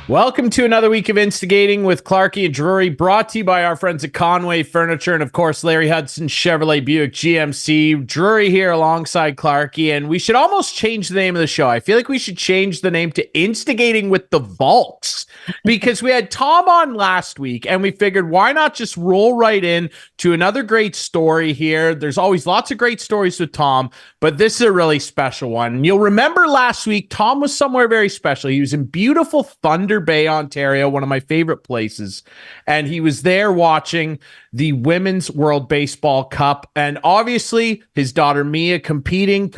Welcome to another week of Instigating with Clarkey and Drury, brought to you by our friends at Conway Furniture and, of course, Larry Hudson, Chevrolet Buick GMC. Drury here alongside Clarkey, and we should almost change the name of the show. I feel like we should change the name to Instigating with the Valcks, because we had Tom on last week, and we figured why not just roll right in to another great story here. There's always lots of great stories with Tom, but this is a really special one. And you'll remember last week, Tom was somewhere very special. He was in beautiful Thunder Bay, Ontario, one of my favorite places. And he was there watching the Women's World Baseball Cup. And obviously his daughter Mia competing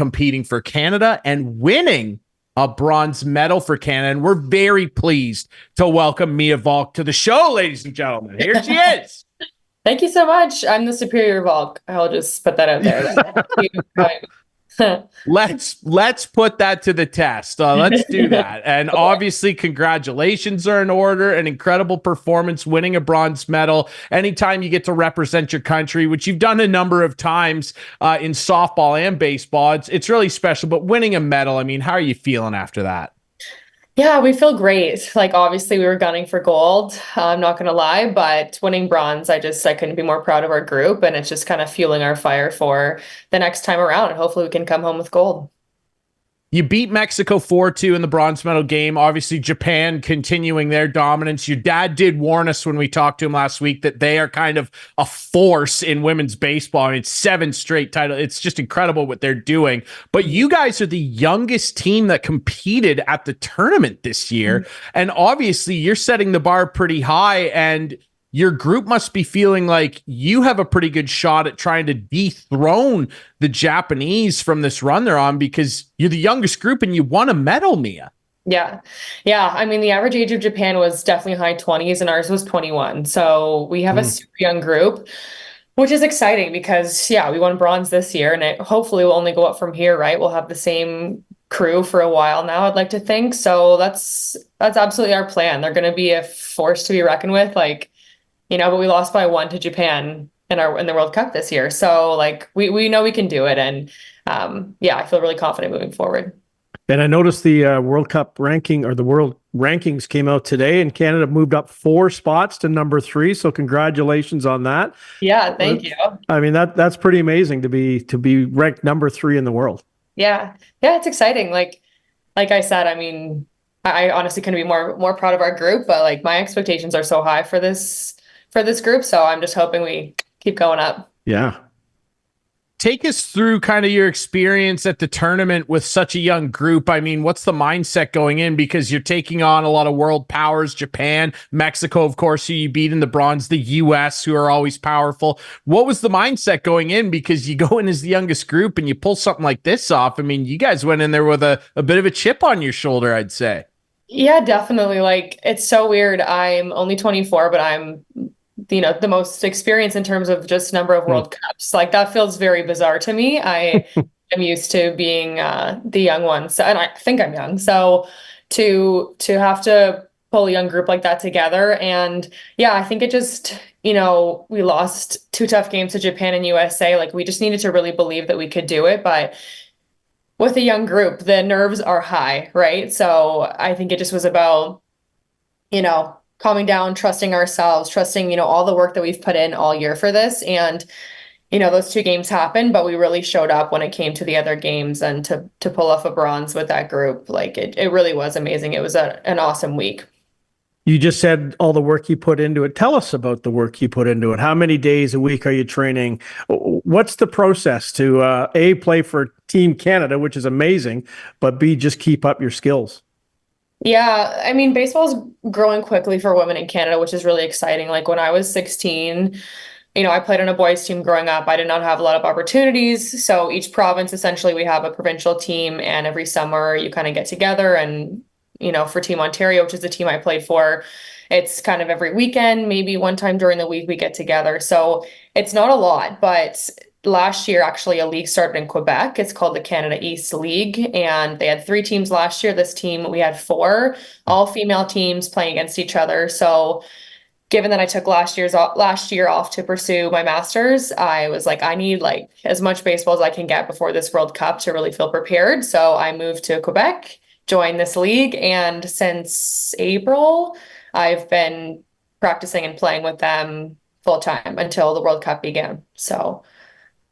for Canada and winning a bronze medal for Canada. And we're very pleased to welcome Mia Valcke to the show, ladies and gentlemen. Here she is. Thank you so much. I'm the superior Valk. I'll just put that out there. Let's put that to the test. Let's do that. And obviously, congratulations are in order. An incredible performance, winning a bronze medal. Anytime you get to represent your country, which you've done a number of times in softball and baseball, it's really special. But winning a medal, I mean, how are you feeling after that? Yeah, we feel great. Like, obviously we were gunning for gold. I'm not going to lie, but winning bronze, I couldn't be more proud of our group, and it's just kind of fueling our fire for the next time around. And hopefully we can come home with gold. You beat Mexico 4-2 in the bronze medal game. Obviously, Japan continuing their dominance. Your dad did warn us when we talked to him last week that they are kind of a force in women's baseball. I mean, it's 7 straight titles. It's just incredible what they're doing. But you guys are the youngest team that competed at the tournament this year. Mm-hmm. And obviously, you're setting the bar pretty high, and your group must be feeling like you have a pretty good shot at trying to dethrone the Japanese from this run they're on, because you're the youngest group and you won a medal, Mia. Yeah. I mean, the average age of Japan was definitely high 20s and ours was 21. So we have a super young group, which is exciting because, we won bronze this year, and hopefully will only go up from here, right? We'll have the same crew for a while now, I'd like to think. So that's absolutely our plan. They're going to be a force to be reckoned with. But we lost by 1 to Japan in the World Cup this year. So we know we can do it. And I feel really confident moving forward. And I noticed the World Cup ranking, or the world rankings, came out today, and Canada moved up 4 spots to number 3. So congratulations on that. Yeah, thank you. I mean, that's pretty amazing to be ranked number 3 in the world. Yeah, it's exciting. Like I said, I mean, I honestly couldn't be more proud of our group, but my expectations are so high for this group. So I'm just hoping we keep going up. Yeah. Take us through kind of your experience at the tournament with such a young group. I mean, what's the mindset going in? Because you're taking on a lot of world powers, Japan, Mexico, of course, who you beat in the bronze, the US, who are always powerful. What was the mindset going in? Because you go in as the youngest group and you pull something like this off. I mean, you guys went in there with a bit of a chip on your shoulder, I'd say. Yeah, definitely. It's so weird. I'm only 24, but I'm the most experienced in terms of just number of World Cups. That feels very bizarre to me. I am used to being the young one. So, and I think I'm young. So to have to pull a young group like that together. And I think it just, we lost 2 tough games to Japan and USA. We just needed to really believe that we could do it. But with a young group, the nerves are high, right? So I think it just was about, calming down, trusting ourselves, trusting, all the work that we've put in all year for this. And, those 2 games happened, but we really showed up when it came to the other games, and to pull off a bronze with that group. It really was amazing. It was an awesome week. You just said all the work you put into it. Tell us about the work you put into it. How many days a week are you training? What's the process to A, play for Team Canada, which is amazing, but B, just keep up your skills? Yeah, I mean, baseball is growing quickly for women in Canada, which is really exciting. When I was 16, I played on a boys team growing up. I did not have a lot of opportunities. So each province, essentially, we have a provincial team, and every summer you kind of get together. And, for Team Ontario, which is the team I played for, it's kind of every weekend, maybe one time during the week we get together. So it's not a lot, but last year, actually, a league started in Quebec. It's called the Canada East League, and they had 3 teams last year. This team, we had 4 all-female teams playing against each other. So given that I took last year off to pursue my master's, I was I need as much baseball as I can get before this World Cup to really feel prepared. So I moved to Quebec join this league. And since April, I've been practicing and playing with them full time until the World Cup began. So,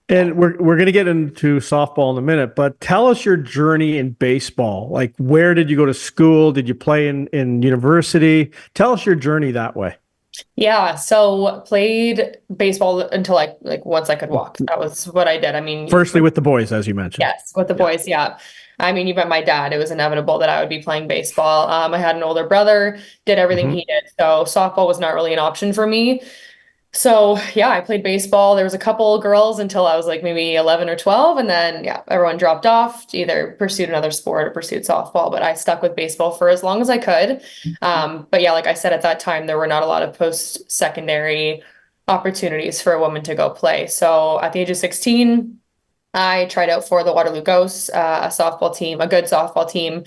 And we're going to get into softball in a minute, but tell us your journey in baseball. Like, where did you go to school? Did you play in university? Tell us your journey that way. yeah, so played baseball until like once I could walk. That was what I did. I mean, Firstly with the boys, as you mentioned. yes, with the boys, yeah. I mean, you met my dad. It was inevitable that I would be playing baseball. I had an older brother, did everything he did. So softball was not really an option for me. So yeah, I played baseball. There was a couple girls until I was like maybe 11 or 12. And then yeah, everyone dropped off, either pursued another sport or pursued softball. But I stuck with baseball for as long as I could. But yeah, like I said, at that time, there were not a lot of post-secondary opportunities for a woman to go play. So at the age of 16, I tried out for the Waterloo Ghosts, a softball team, a good softball team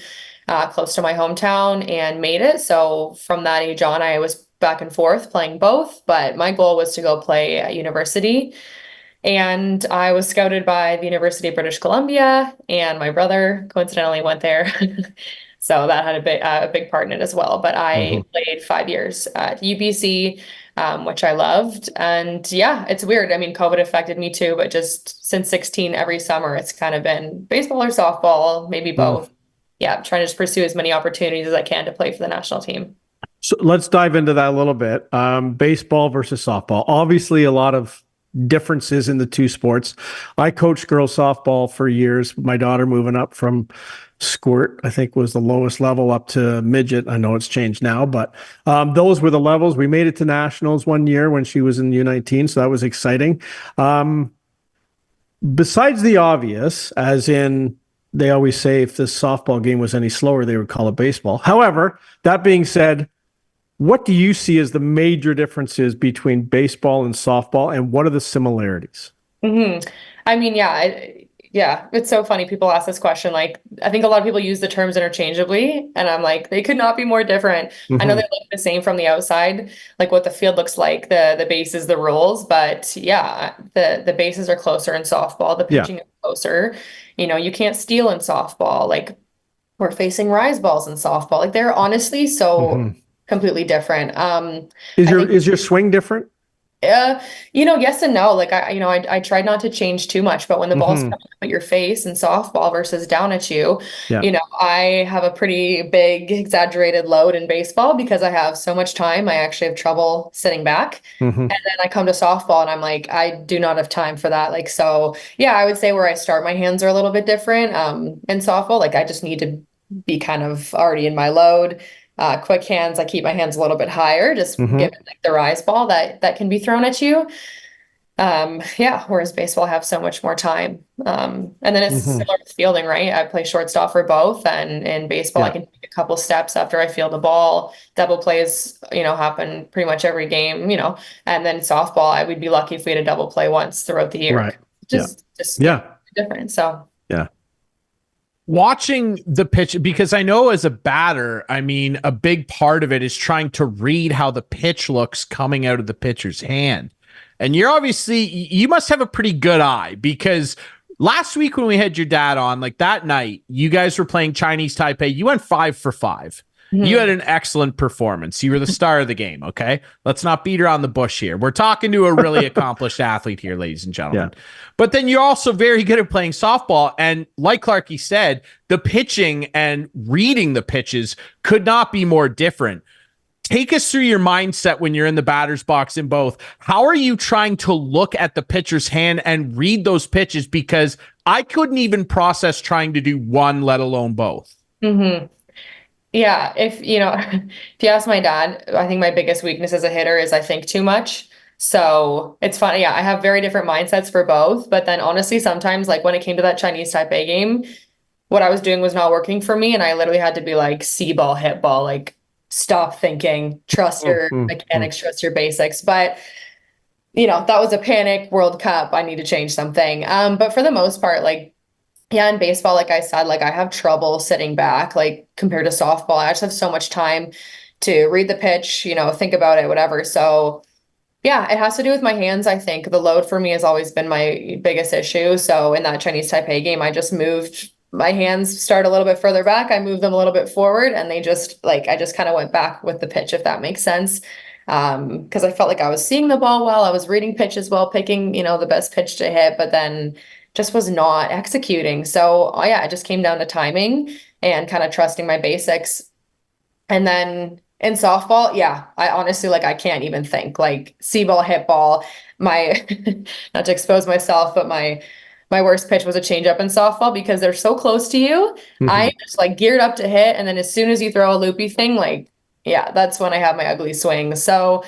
close to my hometown, and made it. So from that age on, I was back and forth playing both, but my goal was to go play at university. And I was scouted by the University of British Columbia, and my brother coincidentally went there. So that had a big part in it as well. But I played 5 years at UBC, which I loved. And yeah, it's weird. I mean, COVID affected me too, but just since 16, every summer, it's kind of been baseball or softball, maybe both. Yeah, trying to just pursue as many opportunities as I can to play for the national team. So let's dive into that a little bit. Baseball versus softball. Obviously, a lot of differences in the two sports. I coached girls softball for years. My daughter moving up from squirt, I think, was the lowest level, up to midget. I know it's changed now, but those were the levels. We made it to nationals one year when she was in U19, so that was exciting. Besides the obvious, as in, they always say if this softball game was any slower, they would call it baseball. However, that being said, what do you see as the major differences between baseball and softball, and what are the similarities? I mean, yeah, it's so funny. People ask this question. Like, I think a lot of people use the terms interchangeably, and I'm like, they could not be more different. I know they look the same from the outside, like what the field looks like, the bases, the rules, but yeah, the bases are closer in softball, the pitching is closer. You know, you can't steal in softball. Like, we're facing rise balls in softball. Like, they're honestly so completely different. Is your swing different? Yes and no. Like I tried not to change too much, but when the ball's coming up at your face in softball versus down at you, I have a pretty big exaggerated load in baseball because I have so much time. I actually have trouble sitting back. And then I come to softball and I'm like, I do not have time for that. Like, so yeah, I would say where I start, my hands are a little bit different. In softball, like I just need to be kind of already in my load. Quick hands, I keep my hands a little bit higher, just given like the rise ball that can be thrown at you. Whereas baseball, I have so much more time. And then it's similar with fielding, right? I play shortstop for both, and in baseball, I can take a couple steps after I field the ball. Double plays, happen pretty much every game, and then softball, I would be lucky if we had a double play once throughout the year. Right. Just different. So yeah. Watching the pitch, because I know as a batter, I mean, a big part of it is trying to read how the pitch looks coming out of the pitcher's hand. And you must have a pretty good eye, because last week when we had your dad on, like that night, you guys were playing Chinese Taipei. You went 5 for 5. You had an excellent performance. You were the star of the game. Okay. Let's not beat around the bush here. We're talking to a really accomplished athlete here, ladies and gentlemen. Yeah. But then you're also very good at playing softball. And like Clarkey said, the pitching and reading the pitches could not be more different. Take us through your mindset when you're in the batter's box in both. How are you trying to look at the pitcher's hand and read those pitches? Because I couldn't even process trying to do one, let alone both. Yeah, if you ask my dad, I think my biggest weakness as a hitter is I think too much. So it's funny. Yeah, I have very different mindsets for both. But then honestly, sometimes like when it came to that Chinese Taipei game, what I was doing was not working for me. And I literally had to be like, see ball, hit ball, like stop thinking, trust your mechanics, trust your basics. But that was a panic World Cup. I need to change something. But for the most part, like, yeah, in baseball, like I said, like I have trouble sitting back, like compared to softball. I just have so much time to read the pitch, think about it, whatever. So yeah, it has to do with my hands. I think the load for me has always been my biggest issue. So in that Chinese Taipei game, I just moved my hands start a little bit further back, I move them a little bit forward, and they just like, I just kind of went back with the pitch, if that makes sense. Because I felt like I was seeing the ball well, I was reading pitches well, picking, the best pitch to hit, but then just was not executing. So, oh yeah, it just came down to timing and kind of trusting my basics. And then in softball, yeah, I honestly, like, I can't even think. Like, see ball, hit ball. My, not to expose myself, but my worst pitch was a changeup in softball because they're so close to you. I just like geared up to hit, and then as soon as you throw a loopy thing, like, yeah, that's when I have my ugly swing. So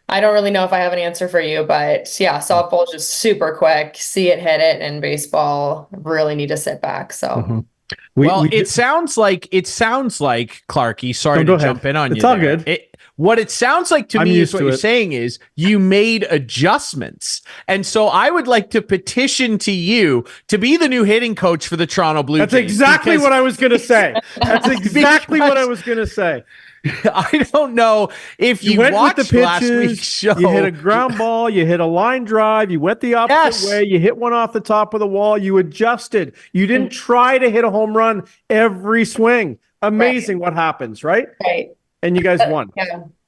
I don't really know if I have an answer for you, but yeah, softball is just super quick, see it, hit it, and baseball really need to sit back. So. It sounds like Clarkey. Sorry to jump in on you. It's all good. What it sounds like to me is what you're saying is you made adjustments. And so I would like to petition to you to be the new hitting coach for the Toronto Blue Jays. That's exactly what I was going to say. That's exactly what I was going to say. I don't know if you went watched with the pitches, last week's show. You hit a ground ball, you hit a line drive, you went the opposite way, you hit one off the top of the wall, you adjusted. You didn't try to hit a home run every swing. Amazing what happens, right? Right. And you guys won.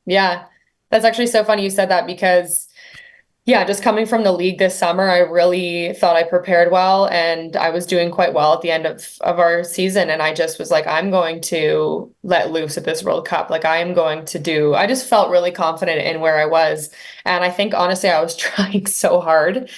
Yeah. That's actually so funny you said that because just coming from the league this summer, I really thought I prepared well, and I was doing quite well at the end of our season. And I just was like, I'm going to let loose at this World Cup. Like, I just felt really confident in where I was. And I think honestly, I was trying so hard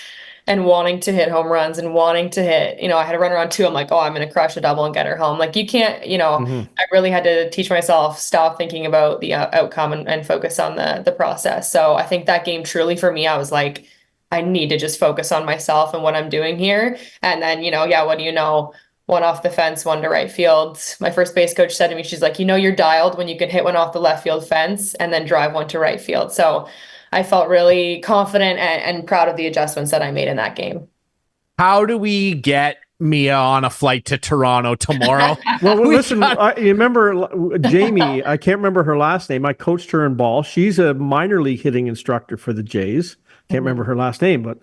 and wanting to hit home runs and wanting to hit, I had a run around 2. I'm like, oh, I'm going to crush a double and get her home. Like, you can't, I really had to teach myself, stop thinking about the outcome and focus on the process. So I think that game truly for me, I was like, I need to just focus on myself and what I'm doing here. And then, what do you know? One off the fence, one to right field. My first base coach said to me, she's like, you're dialed when you can hit one off the left field fence and then drive one to right field. So I felt really confident and proud of the adjustments that I made in that game. How do we get Mia on a flight to Toronto tomorrow? Well, listen, you remember Jamie, I can't remember her last name. I coached her in ball. She's a minor league hitting instructor for the Jays. Can't remember her last name, but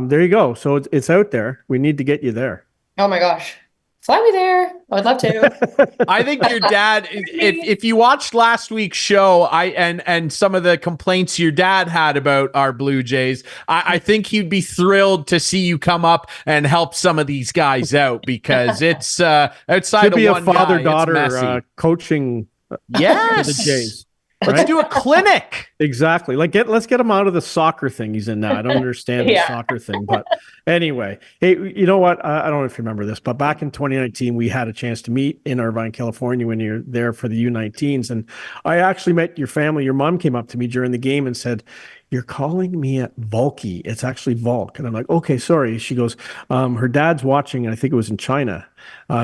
there you go. So it's out there. We need to get you there. Oh my gosh. Fly me there. I would love to. I think your dad, if you watched last week's show, and some of the complaints your dad had about our Blue Jays, I think he'd be thrilled to see you come up and help some of these guys out, because it's outside Should be of one a father-daughter coaching. Yes, the Jays. Let's do a clinic. Exactly. Let's get him out of the soccer thing he's in now. I don't understand the soccer thing, but anyway, hey, you know what? I don't know if you remember this, but back in 2019, we had a chance to meet in Irvine, California when you're there for the U19s. And I actually met your family. Your mom came up to me during the game and said, "You're calling Mia Valcke. It's actually Valk." And I'm like, "Okay, sorry." She goes, her dad's watching, and I think it was in China.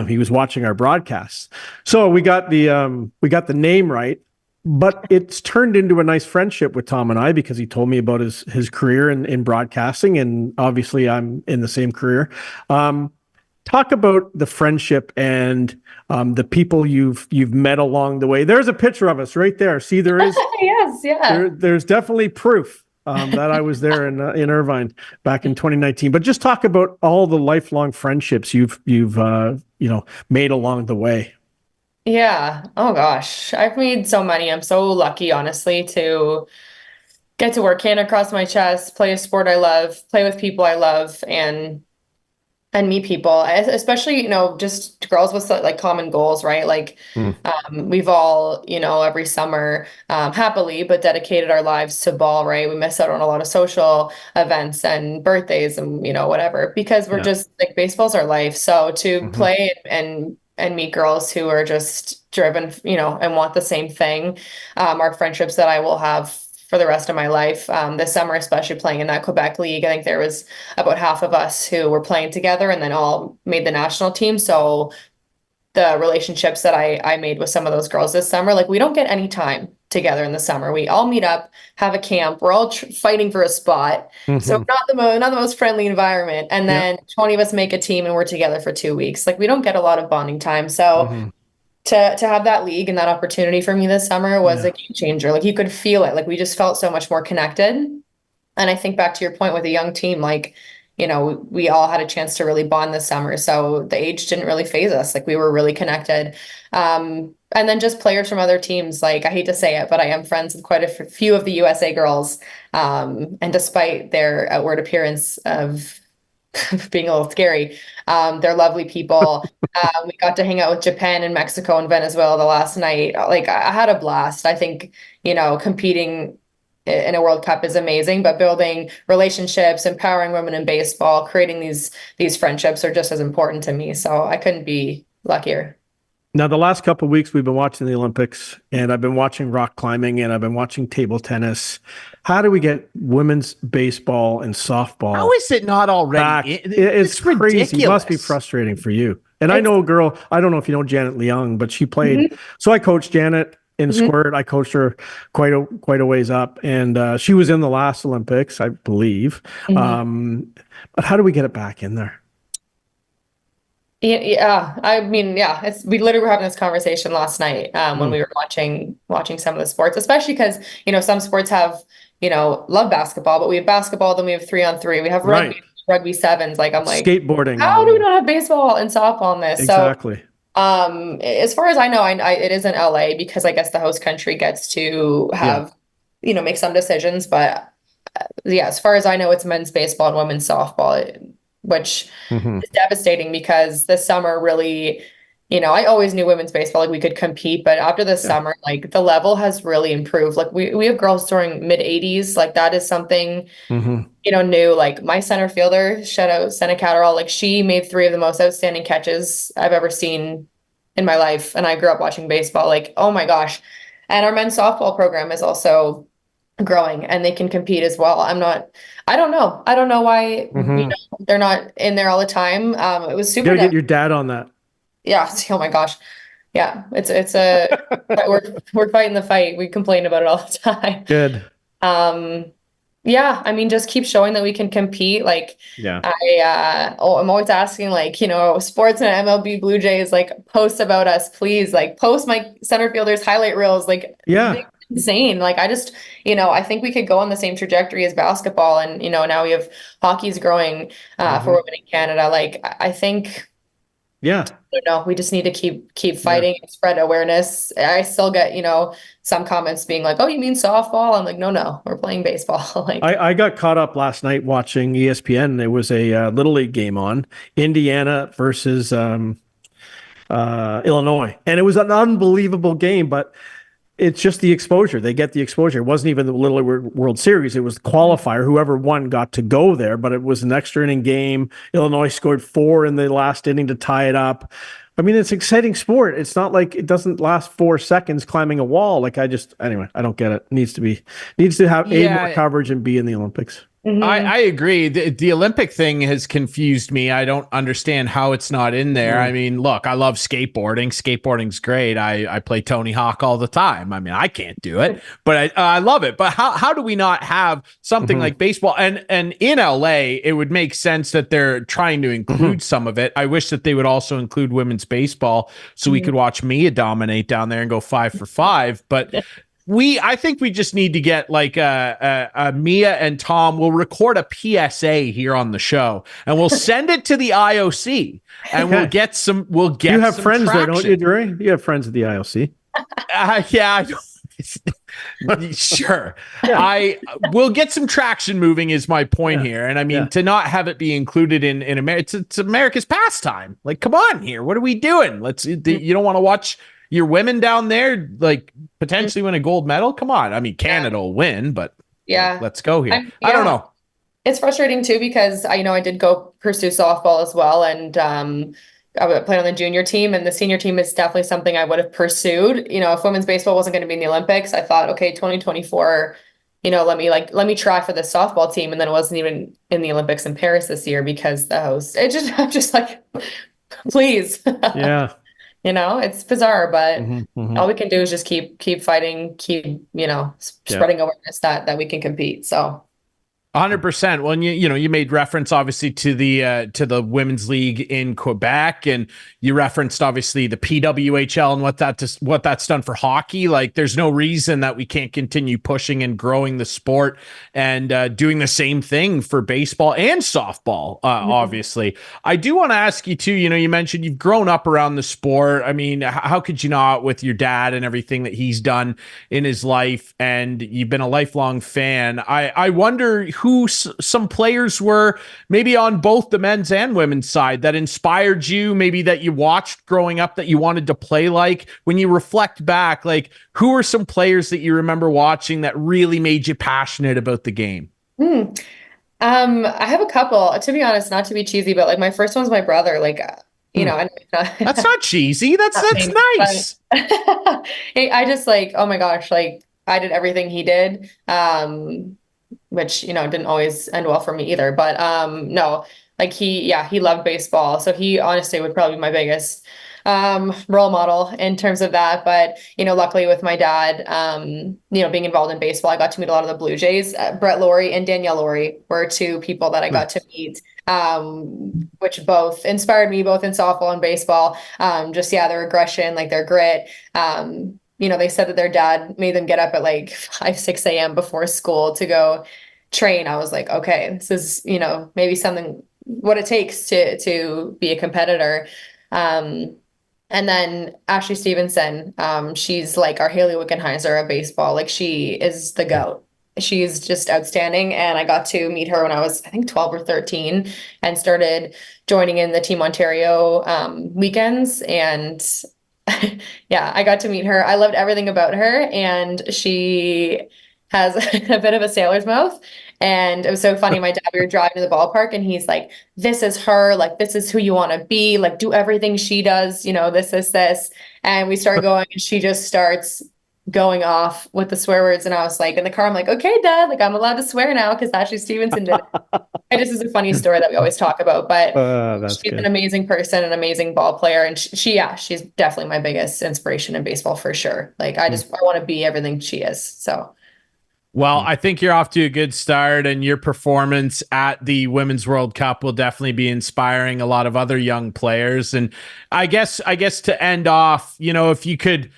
He was watching our broadcasts. So we got the name right. But it's turned into a nice friendship with Tom and I, because he told me about his career in broadcasting, and obviously I'm in the same career. Talk about the friendship and the people you've met along the way. There's a picture of us right there. See, there is. Yes, yeah. There's definitely proof that I was there in Irvine back in 2019. But just talk about all the lifelong friendships you've made along the way. Yeah. Oh gosh. I've made so many. I'm so lucky, honestly, to get to work hand across my chest, play a sport I love, play with people I love, and meet people, especially, just girls with like common goals, right? Like, we've all, every summer, happily, but dedicated our lives to ball, right? We miss out on a lot of social events and birthdays and, whatever, because we're just like, baseball's our life. So to play and meet girls who are just driven, and want the same thing, are friendships that I will have for the rest of my life. This summer, especially playing in that Quebec League, I think there was about half of us who were playing together and then all made the national team. So the relationships that I made with some of those girls this summer, like, we don't get any time together in the summer. We all meet up, have a camp. We're all fighting for a spot. So not the most friendly environment. And then 20 of us make a team and we're together for 2 weeks. Like, we don't get a lot of bonding time. So to have that league and that opportunity for me this summer was a game changer. Like, you could feel it. Like, we just felt so much more connected. And I think back to your point with a young team, like, we all had a chance to really bond this summer. So the age didn't really phase us. Like we were really connected. And then just players from other teams, like I hate to say it, but I am friends with quite a few of the USA girls. And despite their outward appearance of being a little scary, they're lovely people. We got to hang out with Japan and Mexico and Venezuela the last night. Like I had a blast. I think, competing in a World Cup is amazing, but building relationships, empowering women in baseball, creating these friendships are just as important to me. So I couldn't be luckier. Now, the last couple of weeks, we've been watching the Olympics, and I've been watching rock climbing, and I've been watching table tennis. How do we get women's baseball and softball? How is it not already? Back? It's crazy. Ridiculous. It must be frustrating for you. And I know a girl, I don't know if you know Janet Leung, but she played. So I coached Janet in squirt. I coached her quite a ways up, and she was in the last Olympics, I believe. But how do we get it back in there? Yeah. I mean, we literally were having this conversation last night when we were watching some of the sports, especially because, some sports have, love basketball, but we have basketball, then we have 3-on-3, we have rugby sevens. Like I'm like skateboarding. How do we not have baseball and softball in this? Exactly. So, as far as I know, it is in LA because I guess the host country gets to have, make some decisions. But as far as I know, it's men's baseball and women's softball, which is devastating because this summer really, I always knew women's baseball, like we could compete, but after this summer, like the level has really improved. Like we have girls throwing mid-80s, like that is something, new. Like my center fielder, shout out Senna Catterall, like she made 3 of the most outstanding catches I've ever seen in my life. And I grew up watching baseball, like, oh my gosh. And our men's softball program is also growing and they can compete as well. I don't know why they're not in there all the time. It was super. You gotta get your dad on that. Yeah. Oh my gosh. Yeah. It's we're fighting the fight. We complain about it all the time. Good. Yeah. I mean, just keep showing that we can compete. Like, I'm always asking, like, sports and MLB Blue Jays, like, post about us, please. Like, post my center fielders highlight reels. Like, insane. Like, I just, I think we could go on the same trajectory as basketball. And, now we have hockey's growing for women in Canada. Like, I think. I don't know. We just need to keep fighting and spread awareness. I still get, some comments being like, "Oh, you mean softball?" I'm like, no, we're playing baseball. Like, I got caught up last night watching ESPN. There was a Little League game on, Indiana versus Illinois, and it was an unbelievable game. But it's just the exposure. They get the exposure. It wasn't even the Little League World Series. It was the qualifier. Whoever won got to go there, but it was an extra inning game. Illinois scored 4 in the last inning to tie it up. I mean, it's exciting sport. It's not like it doesn't last 4 seconds climbing a wall. Like anyway, I don't get it. Needs to have A, more coverage, and B, in the Olympics. I agree. The Olympic thing has confused me. I don't understand how it's not in there. I mean, look, I love skateboarding. Skateboarding's great. I play Tony Hawk all the time. I mean, I can't do it, but I love it. But how do we not have something like baseball? And in LA, it would make sense that they're trying to include some of it. I wish that they would also include women's baseball so we could watch Mia dominate down there and go 5 for 5. But I think we just need to get like Mia and Tom will record a PSA here on the show and we'll send it to the IOC and we'll get some. You have friends there, don't you, Drury? You have friends at the IOC. Sure. Yeah. We'll get some traction moving is my point here. And I mean, to not have it be included in America, it's America's pastime. Like, come on here. What are we doing? You don't want to watch your women down there, like, potentially win a gold medal? Come on. I mean, Canada will win, but let's go here. I don't know. It's frustrating too, because I did go pursue softball as well. And I played on the junior team, and the senior team is definitely something I would have pursued. If women's baseball wasn't going to be in the Olympics, I thought, okay, 2024, let me try for the softball team. And then it wasn't even in the Olympics in Paris this year because the host, I'm just like, please. Yeah. It's bizarre, but all we can do is just keep fighting, keep, spreading awareness that we can compete. So 100%. Well, you made reference obviously to the women's league in Quebec, and you referenced obviously the PWHL and what that's done for hockey. Like, there's no reason that we can't continue pushing and growing the sport and doing the same thing for baseball and softball. Obviously, I do want to ask you too. You mentioned you've grown up around the sport. I mean, how could you not, with your dad and everything that he's done in his life, and you've been a lifelong fan. I wonder who some players were maybe on both the men's and women's side that inspired you, maybe that you watched growing up that you wanted to play like. When you reflect back, like, who are some players that you remember watching that really made you passionate about the game? I have a couple, to be honest, not to be cheesy, but like my first one's my brother. Like, that's not cheesy. That's nice. I just like, oh my gosh, like I did everything he did. Which, didn't always end well for me either. But no, like he loved baseball. So he honestly would probably be my biggest role model in terms of that. But, luckily with my dad, being involved in baseball, I got to meet a lot of the Blue Jays. Brett Laurie and Danielle Laurie were two people that I got to meet, which both inspired me, both in softball and baseball. Their aggression, like their grit. They said that their dad made them get up at like 5, 6 a.m. before school to go train. I was like, okay, this is, maybe something, what it takes to be a competitor. And then Ashley Stevenson, she's like our Haley Wickenheiser of baseball. Like, she is the GOAT. She's just outstanding. And I got to meet her when I was, I think, 12 or 13 and started joining in the Team Ontario weekends. And yeah, I got to meet her. I loved everything about her. And she has a bit of a sailor's mouth. And it was so funny. My dad, we were driving to the ballpark and he's like, this is her, like, this is who you want to be, like, do everything she does, this. And we start going and she just starts going off with the swear words. And I was like, in the car, I'm like, okay, Dad, like, I'm allowed to swear now because Ashley Stevenson did it. It just is a funny story that we always talk about, but she's an amazing person, an amazing ball player. And she's definitely my biggest inspiration in baseball for sure. Like, I want to be everything she is. So. Well, I think you're off to a good start, and your performance at the Women's World Cup will definitely be inspiring a lot of other young players. And I guess to end off, if you could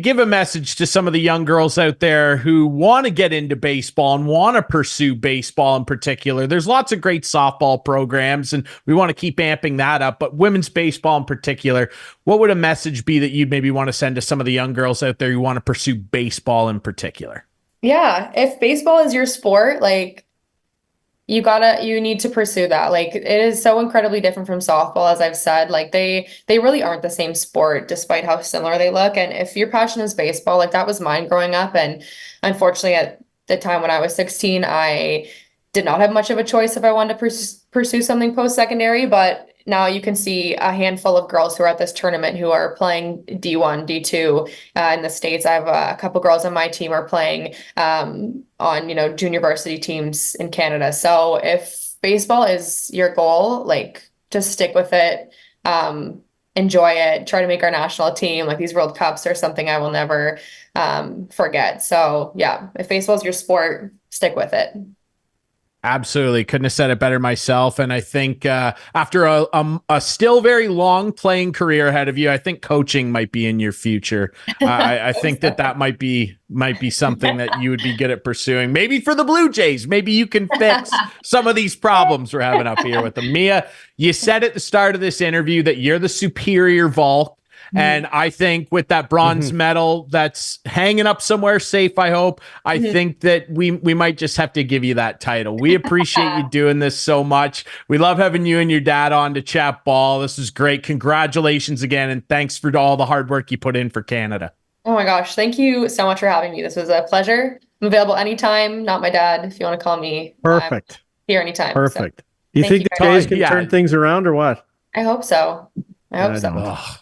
give a message to some of the young girls out there who want to get into baseball and want to pursue baseball in particular, there's lots of great softball programs and we want to keep amping that up, but women's baseball in particular, what would a message be that you'd maybe want to send to some of the young girls out there who want to pursue baseball in particular? Yeah, if baseball is your sport, like, you need to pursue that. Like, it is so incredibly different from softball, as I've said. Like, they really aren't the same sport, despite how similar they look. And if your passion is baseball, like that was mine growing up. And unfortunately, at the time when I was 16, I did not have much of a choice if I wanted to pursue something post-secondary. But now you can see a handful of girls who are at this tournament who are playing D1, D2 in the States. I have a couple girls on my team are playing on, junior varsity teams in Canada. So if baseball is your goal, like, just stick with it, enjoy it, try to make our national team. Like, these World Cups are something I will never forget. So yeah, if baseball is your sport, stick with it. Absolutely. Couldn't have said it better myself. And I think after a still very long playing career ahead of you, I think coaching might be in your future. I think that might be something that you would be good at pursuing. Maybe for the Blue Jays, maybe you can fix some of these problems we're having up here with them. Mia, you said at the start of this interview that you're the superior Valcke. And I think with that bronze medal that's hanging up somewhere safe, I hope, I think that we might just have to give you that title. We appreciate you doing this so much. We love having you and your dad on to chat ball. This is great. Congratulations again. And thanks for all the hard work you put in for Canada. Oh my gosh. Thank you so much for having me. This was a pleasure. I'm available anytime. Not my dad, if you want to call me. Perfect. Here anytime. Perfect. So, you think the Jays can turn things around or what? I hope so. Oh,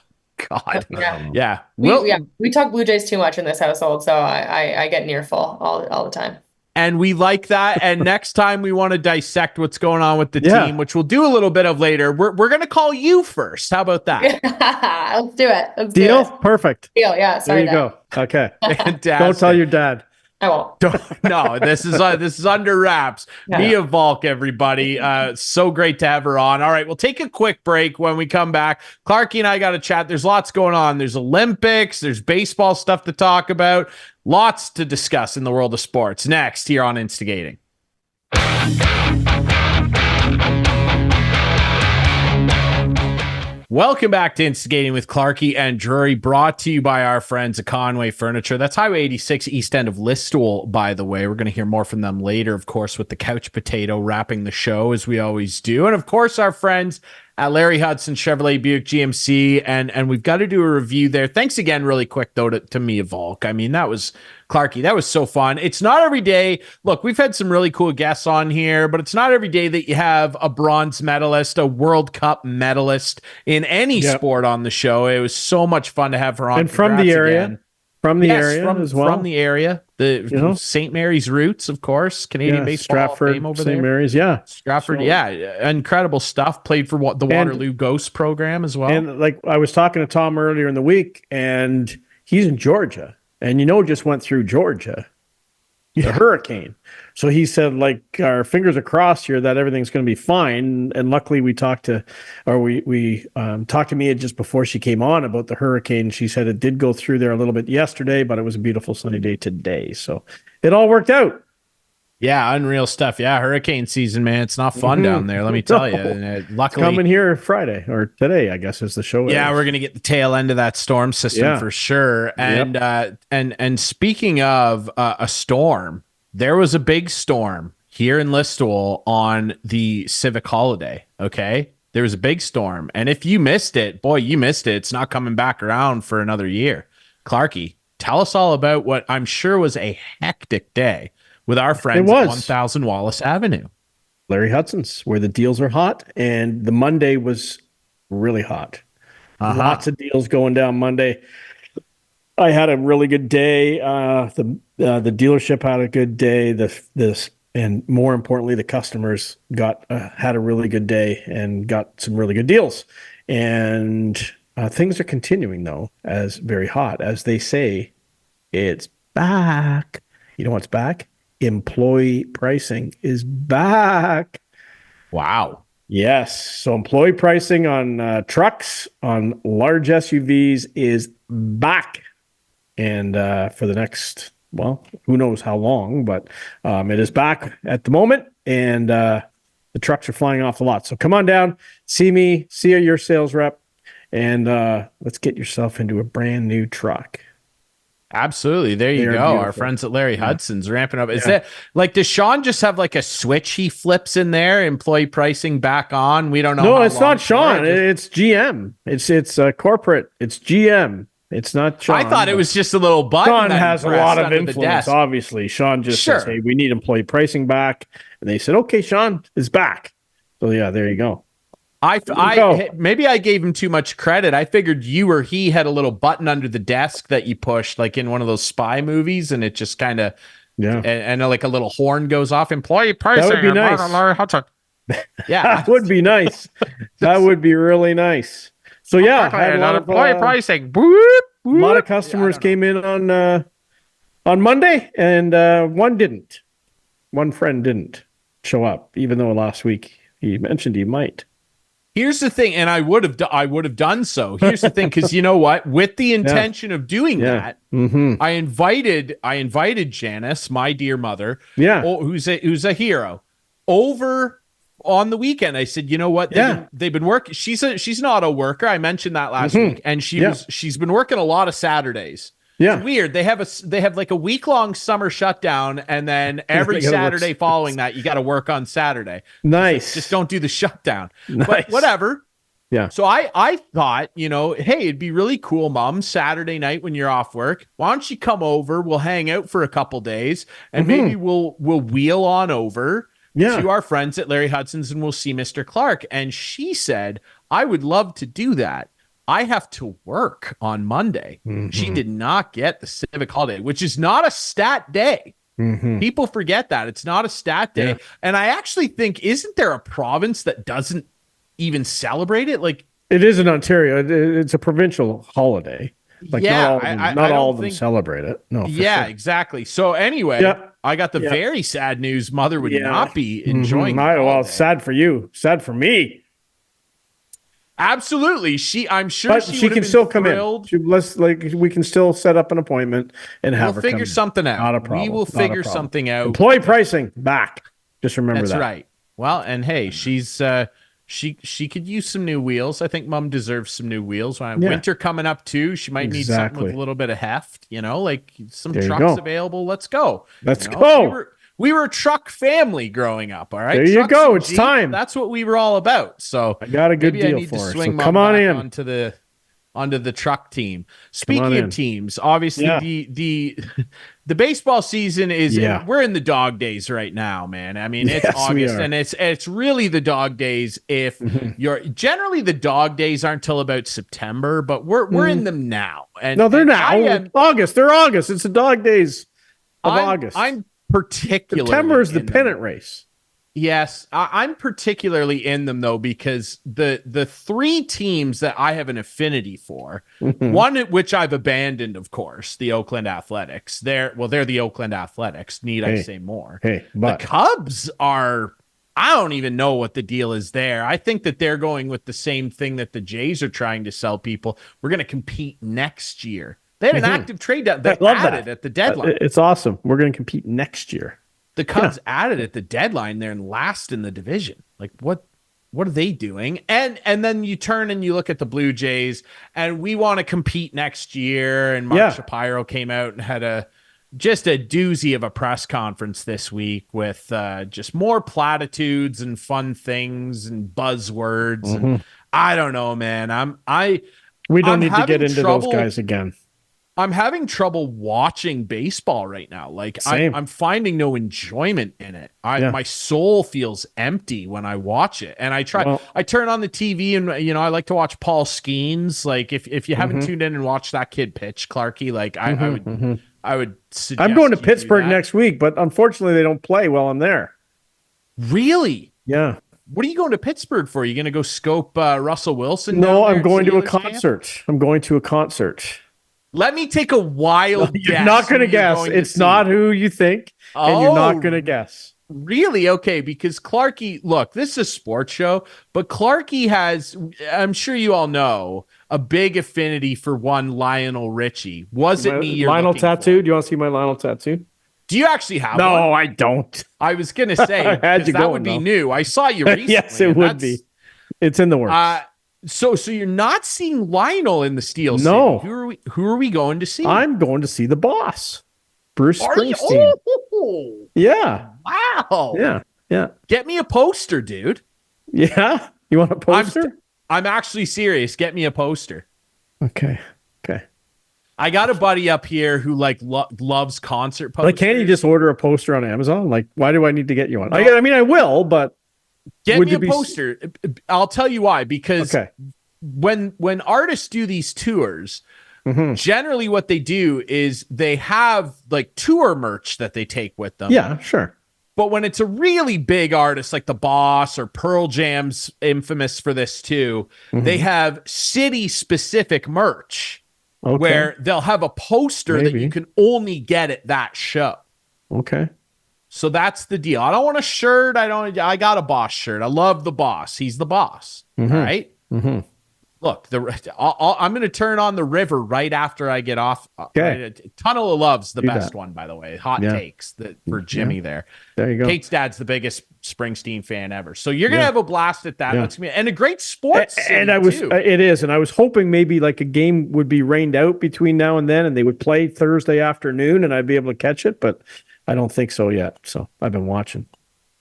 God. Yeah. We talk Blue Jays too much in this household, so I get an earful all the time. And we like that. And next time we want to dissect what's going on with the team, which we'll do a little bit of later. We're going to call you first. How about that? Let's do it. Deal? Perfect. Deal. Yeah. Sorry. There you go. Okay. Fantastic. Don't tell your dad. I won't. No, this is under wraps. Yeah. Mia Valcke, everybody. So great to have her on. All right, we'll take a quick break. When we come back, Clarkey and I got to chat. There's lots going on. There's Olympics. There's baseball stuff to talk about. Lots to discuss in the world of sports. Next, here on Instigating. Welcome back to Instigating with Clarkey and Drury, brought to you by our friends at Conway Furniture. That's Highway 86, east end of Listowel, by the way. We're going to hear more from them later, of course, with the couch potato wrapping the show, as we always do. And, of course, our friends at Larry Hudson, Chevrolet, Buick, GMC, and we've got to do a review there. Thanks again, really quick, though, to Mia Valcke. I mean, that was, Clarkey, that was so fun. It's not every day. Look, we've had some really cool guests on here, but it's not every day that you have a bronze medalist, a World Cup medalist in any sport on the show. It was so much fun to have her on. And from the area. Again. From the area as well. From the area. The St. Mary's roots, of course. Canadian baseball Stratford, fame over St. there. Mary's, Stratford, incredible stuff. Played for the Waterloo Ghosts program as well. And like I was talking to Tom earlier in the week, and he's in Georgia. And just went through Georgia. The hurricane. So he said, like, our fingers are crossed here that everything's going to be fine. And luckily we talked to Mia just before she came on about the hurricane. She said it did go through there a little bit yesterday, but it was a beautiful sunny day today. So it all worked out. Yeah, unreal stuff. Yeah, hurricane season, man. It's not fun down there, let me tell you. And, luckily, it's coming here Friday or today, I guess, is the show. Yeah, we're gonna get the tail end of that storm system for sure. And and speaking of a storm, there was a big storm here in Listowel on the civic holiday. Okay, there was a big storm, and if you missed it, boy, you missed it. It's not coming back around for another year. Clarkey, tell us all about what I'm sure was a hectic day with our friends at 1000 Wallace Avenue. Larry Hudson's, where the deals are hot, and the Monday was really hot. Lots of deals going down Monday. I had a really good day. The dealership had a good day. And more importantly, the customers had a really good day and got some really good deals. And things are continuing, though, as very hot. As they say, it's back. You know what's back? Employee pricing is back. Wow. Yes. So employee pricing on trucks, on large SUVs is back. And for the next, who knows how long, but it is back at the moment. And the trucks are flying off the lot. So come on down, see me, see your sales rep, and let's get yourself into a brand new truck. Absolutely. There you go. Beautiful. Our friends at Larry Hudson's ramping up. Is that like, does Sean just have like a switch he flips in there, employee pricing back on? We don't know. No, it's not Sean. It's GM. It's corporate. It's GM. It's not Sean. I thought it was just a little button. Sean has a lot of influence, obviously. Sean just says, hey, we need employee pricing back. And they said, okay, Sean is back. So yeah, there you go. Maybe I gave him too much credit. I figured you or he had a little button under the desk that you push, like in one of those spy movies, and it just kind of and like a little horn goes off. Employee pricing. That would be nice. Yeah, that would be nice. That would be really nice. So yeah, had a lot of employee pricing. A lot of customers came in on Monday, and one didn't. One friend didn't show up, even though last week he mentioned he might. Here's the thing, and I would have done so. Here's the thing, because you know what? With the intention of doing that, I invited Janice, my dear mother, who's a hero, over on the weekend. I said, you know what? They've been working. She's an auto worker. I mentioned that last week, and she's been working a lot of Saturdays. Yeah, it's weird. They have like a week-long summer shutdown, and then every Saturday following that, you got to work on Saturday. Nice. Just don't do the shutdown. Nice. But whatever. Yeah. So I thought, hey, it'd be really cool, Mom, Saturday night when you're off work. Why don't you come over? We'll hang out for a couple days, and maybe we'll wheel on over to our friends at Larry Hudson's, and we'll see Mr. Clark. And she said, I would love to do that. I have to work on Monday. She did not get the civic holiday, which is not a stat day. People forget that. It's not a stat day. Yeah. And I actually think, isn't there a province that doesn't even celebrate it? Like, it is in Ontario. It's a provincial holiday. Like Yeah, not all of them, I not all don't of them think- celebrate it. No, for Yeah, sure. exactly. So anyway, Yeah. I got the Yeah. very sad news. Mother would Yeah. not be enjoying. Well, holiday. sad for you, sad for me. Absolutely. I'm sure But she she would have can been still come thrilled. in. We can still set up an appointment and have We'll her figure come in. something out. Not a problem. We will Not a figure problem. something out. Employee pricing back. Just remember That's that. right. Well, and hey, she's she could use some new wheels. I think Mom deserves some new wheels. Winter coming up too. She might need something with a little bit of heft. Like some There you trucks go. available. Let's go. Let's You know, go. We were a truck family growing up. All right. There you Trucks go. and It's Jeep, time. That's what we were all about. So I got a good maybe I deal need for to her. swing So Mom come on back in. onto the truck team. Speaking of in. teams, obviously Yeah. the baseball season is Yeah. we're in the dog days right now, man. I mean, it's Yes, we August are. and it's really the dog days if you're generally the dog days aren't till about September, but we're in them now. And No, they're and now. I am August. They're August. It's the dog days of August. I'm particularly September is the in them. pennant race. Yes, I'm particularly in them though because the three teams that I have an affinity for, one which I've abandoned, of course, the Oakland Athletics. They're the Oakland Athletics. Need I say more? Hey, but The Cubs are. I don't even know what the deal is there. I think that they're going with the same thing that the Jays are trying to sell people. We're going to compete next year. They had an active trade down. They love added that. at the deadline. It's awesome. We're going to compete next year. The Cubs added at the deadline. They're last in the division. Like what are they doing? And then you turn and you look at the Blue Jays and we want to compete next year. And Mark Shapiro came out and had just a doozy of a press conference this week with just more platitudes and fun things and buzzwords. And I don't know, man. We don't I'm need to get into trouble- those guys again. I'm having trouble watching baseball right now. Like Same. I'm finding no enjoyment in it. My soul feels empty when I watch it. And I turn on the TV and I like to watch Paul Skeens. Like if you haven't tuned in and watched that kid pitch, Clarkey, like I would suggest I'm going to you do Pittsburgh that. next week, but unfortunately they don't play while I'm there. Really? Yeah. What are you going to Pittsburgh for? Are you going to go scope Russell Wilson? No, down there I'm at going to a Steelers camp? concert. I'm going to a concert. Let me take a wild guess. You're not going to who you're guess. going to It's see. not who you think, and you're not Oh. going to guess. Really? Okay, because Clarkey, look, this is a sports show, but Clarkey has, I'm sure you all know, a big affinity for one Lionel Richie. Was it me you're Lionel looking for? tattoo? Do you want to see my Lionel tattoo? Do you actually have one? No, I don't. I was going to say, I had 'cause you that going, would be though. new. I saw you recently. Yes, it and would that's- be. It's in the works. So you're not seeing Lionel in the Steel No. City. Who are we going to see? I'm going to see the boss, Bruce Are you? Springsteen. Oh, Yeah, wow. yeah. Get me a poster, dude. Yeah. You want a poster? I'm actually serious. Get me a poster. Okay. I got a buddy up here who loves concert posters. Like, can't you just order a poster on Amazon? Like, why do I need to get you one? I mean, I will, but get would me you a be- poster? I'll tell you why. Because okay. when artists do these tours, Mm-hmm. generally what they do is they have like tour merch that they take with them. Yeah, sure. But when it's a really big artist like The Boss or Pearl Jam's infamous for this too, they have city specific merch. Okay. Where they'll have a poster that Maybe. you can only get at that show. Okay. So that's the deal. I don't want a shirt. I got a Boss shirt. I love the Boss. He's the boss. All right. Look, I'm going to turn on the river right after I get off. Okay. Right? Tunnel of Love's the Do best that. one, by the way. Hot Yeah. takes for Jimmy there. There you go. Kate's dad's the biggest Springsteen fan ever. So you're going to have a blast at that. Yeah. That's gonna be, and a great sports And city, I was, too. it is, and I was hoping maybe like a game would be rained out between now and then, and they would play Thursday afternoon, and I'd be able to catch it, but I don't think so yet. So I've been watching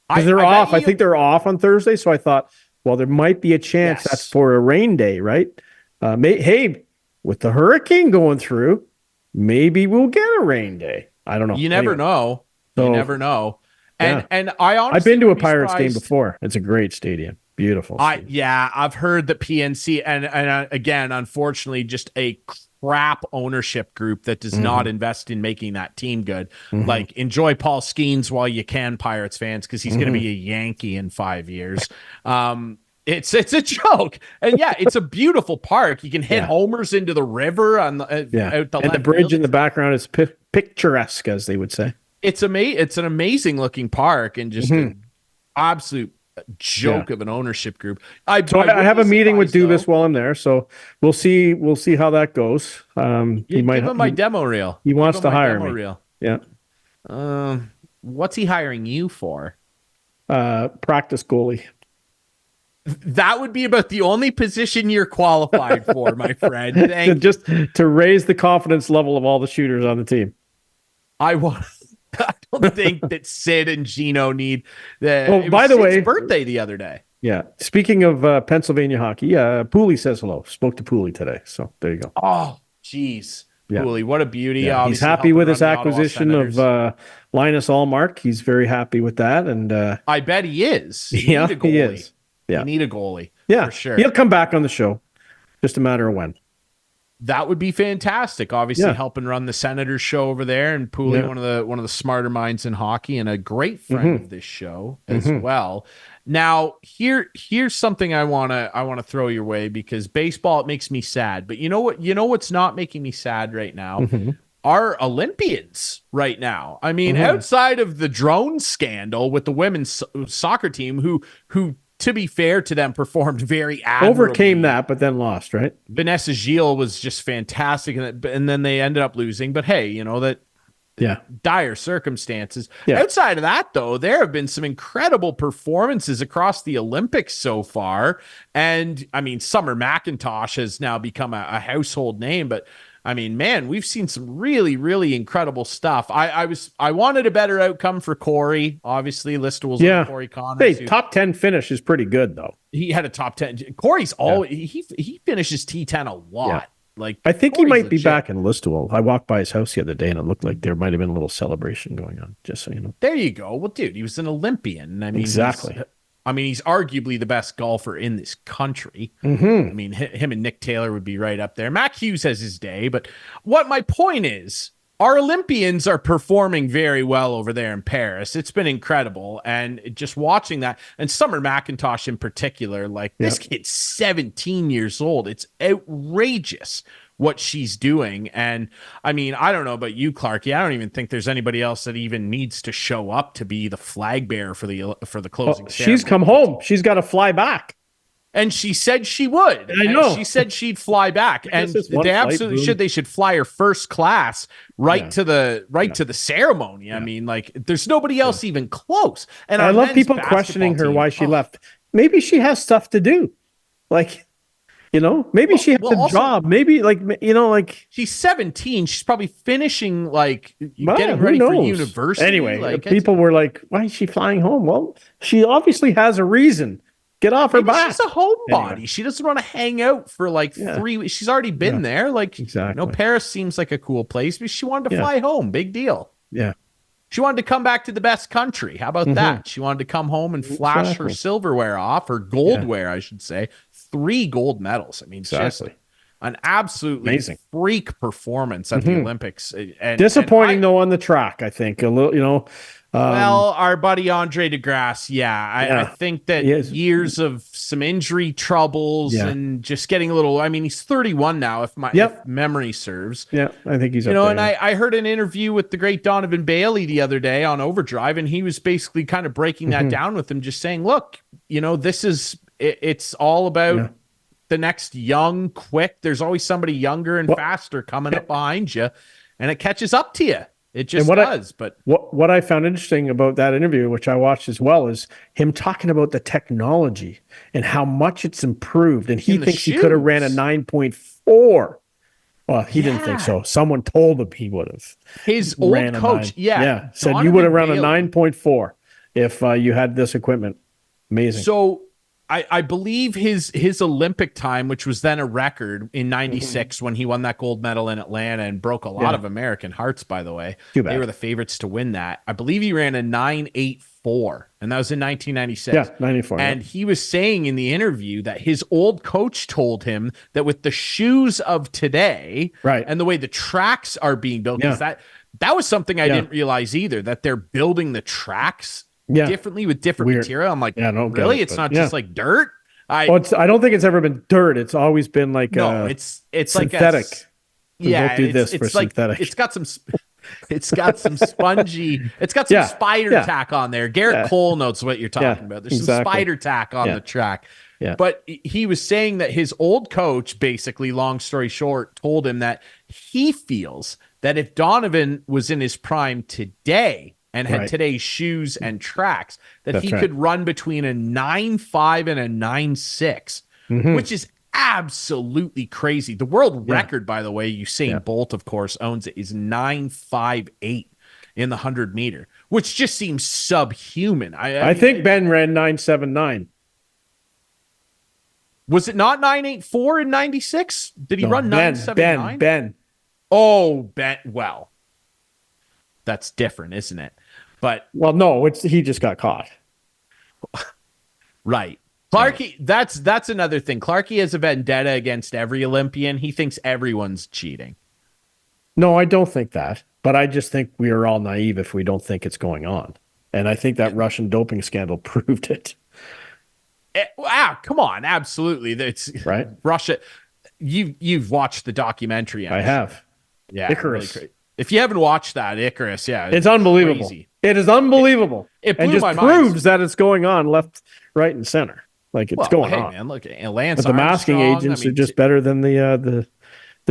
because they're I bet off. I you- think they're off on Thursday, so I thought, well, there might be a chance Yes. that's for a rain day, right? Hey, with the hurricane going through, maybe we'll get a rain day. I don't know. You never Anyway, know. So, You never know. And yeah. and I honestly I've been to a would be Pirates game surprised- before. It's a great stadium. Beautiful. stadium. I've heard that PNC and again, unfortunately, just a crap ownership group that does not invest in making that team good. Like, enjoy Paul Skeens while you can, Pirates fans, because he's going to be a Yankee in 5 years. It's a joke. And yeah, it's a beautiful park. You can hit Yeah. homers into the river on the out the and the left bridge field. in the background is picturesque, as they would say. It's an amazing looking park and just an absolute joke of an ownership group. I have a meeting with surprised, Dubas while I'm there, so we'll see how that goes. He might give him my demo reel. He wants Give him to my hire demo me. reel. Yeah. What's he hiring you for? Practice goalie. That would be about the only position you're qualified for, my friend. Thank you. Just to raise the confidence level of all the shooters on the team. I don't think that Sid and Gino need the. Oh, it was by the Sid's way, birthday the other day. Yeah. Speaking of Pennsylvania hockey, Pooley says hello. Spoke to Pooley today, so there you go. Oh, geez. Yeah. Pooley, what a beauty. Yeah, he's Obviously happy helping with his run the Ottawa acquisition Senators. of Linus Allmark. He's very happy with that, and I bet he is. You yeah, need a goalie. he is. Yeah, You need a goalie. yeah, for sure. He'll come back on the show. Just a matter of when. That would be fantastic. Obviously, Yeah. helping run the Senators show over there, and Pooley, Yeah. one of the smarter minds in hockey, and a great friend of this show as well. Now, here's something I wanna throw your way, because baseball, it makes me sad. But you know what? You know what's not making me sad right now? Are Olympians right now. I mean, outside of the drone scandal with the women's soccer team, who to be fair to them, performed very admirably. Overcame that, but then lost, right? Vanessa Gilles was just fantastic, and then they ended up losing. But hey, you know that Yeah. dire circumstances. Yeah. Outside of that, though, there have been some incredible performances across the Olympics so far. And I mean, Summer McIntosh has now become a household name, but I mean, man, we've seen some really, really incredible stuff. I wanted a better outcome for Corey. Obviously, Listowel's on Corey Connors. Hey, top 10 finish is pretty good, though. He had a top 10. Corey's always he finishes T10 a lot. Yeah. Like, I think Corey's he might be legit. back in Listowel. I walked by his house the other day, and it looked like there might have been a little celebration going on, just so you know. There you go. Well, dude, he was an Olympian. I mean, Exactly. He's arguably the best golfer in this country. I mean, him and Nick Taylor would be right up there. Mac Hughes has his day, but what my point is, our Olympians are performing very well over there in Paris. It's been incredible. And just watching that, and Summer McIntosh in particular, like this kid's 17 years old. It's outrageous what she's doing. And I mean, I don't know about you, Clarkey. I don't even think there's anybody else that even needs to show up to be the flag bearer for the closing ceremony. She's come home. She's got to fly back. And she said she would. I know. And she said she'd fly back. And it's one they flight, absolutely boom. should. They should fly her first class to the ceremony. I mean, like, there's nobody else even close. And I our love men's people basketball questioning her team- why she left. Maybe she has stuff to do. Like, you know, maybe she has a also- job. Maybe, like, you know, like, She's 17. She's probably finishing, like, well, getting who ready for knows? university. Anyway, like, people were like, why is she flying home? Well, she obviously has a reason. Get off her maybe back. she's a homebody. Anyway. She doesn't want to hang out for like 3 weeks. She's already been there. Like, Exactly. you know, Paris seems like a cool place, but she wanted to fly home. Big deal. Yeah. She wanted to come back to the best country. How about that? She wanted to come home and flash her silverware off, or goldware, I should say. 3 gold medals. I mean, just an absolutely amazing freak performance at the Olympics. And disappointing though on the track, I think. A little, you know. Well, our buddy Andre DeGrasse, I think that years of some injury troubles and just getting a little. I mean, he's 31 now, if memory serves. Yeah, I think he's. You know, and I heard an interview with the great Donovan Bailey the other day on Overdrive, and he was basically kind of breaking that down with him, just saying, "Look, you know, this is it's all about." The next young, quick. There's always somebody younger and faster coming up behind you, and it catches up to you. It just does. But what I found interesting about that interview, which I watched as well, is him talking about the technology and how much it's improved. And he thinks he could have ran a 9.4. Well, he didn't think so. Someone told him he would have. His old coach, said you would have run a 9.4 if you had this equipment. Amazing. So I believe his Olympic time, which was then a record in 96 when he won that gold medal in Atlanta and broke a lot of American hearts, by the way. Too bad. They were the favorites to win that. I believe he ran a 9.84, and that was in 1996. Yeah, 94. And he was saying in the interview that his old coach told him that with the shoes of today and the way the tracks are being built, that was something I didn't realize either, that they're building the tracks differently with different material. I'm like, really? It's not just like dirt? I don't think it's ever been dirt. It's always been like no, it's synthetic. like Don't do this for synthetic. It's got some spongy. It's got some spider tack on there. Garrett Cole knows what you're talking about. There's some spider tack on the track. Yeah. But he was saying that his old coach, basically, long story short, told him that he feels that if Donovan was in his prime today and had today's shoes and tracks, that he could run between a 9.5 and a 9.6, which is absolutely crazy. The world record, by the way, Usain Bolt, of course, owns it, is 9.58 in the 100-meter, which just seems subhuman. I think Ben ran 9.79. Was it not 9.84 in 96? Did he run 9.79? Ben. Oh, Ben. Well, that's different, isn't it? But no, he just got caught. Right. Clarkey, that's another thing. Clarkey has a vendetta against every Olympian. He thinks everyone's cheating. No, I don't think that. But I just think we are all naive if we don't think it's going on. And I think that Russian doping scandal proved it. Come on. Absolutely. It's right. Russia. You've watched the documentary. I have. Yeah. Icarus. Really, if you haven't watched that, Icarus, it's unbelievable. Crazy. It is unbelievable. It blew and just my proves mind. that it's going on left, right, and center. Like it's going on. Man, look, Lance but the masking agents are just better than the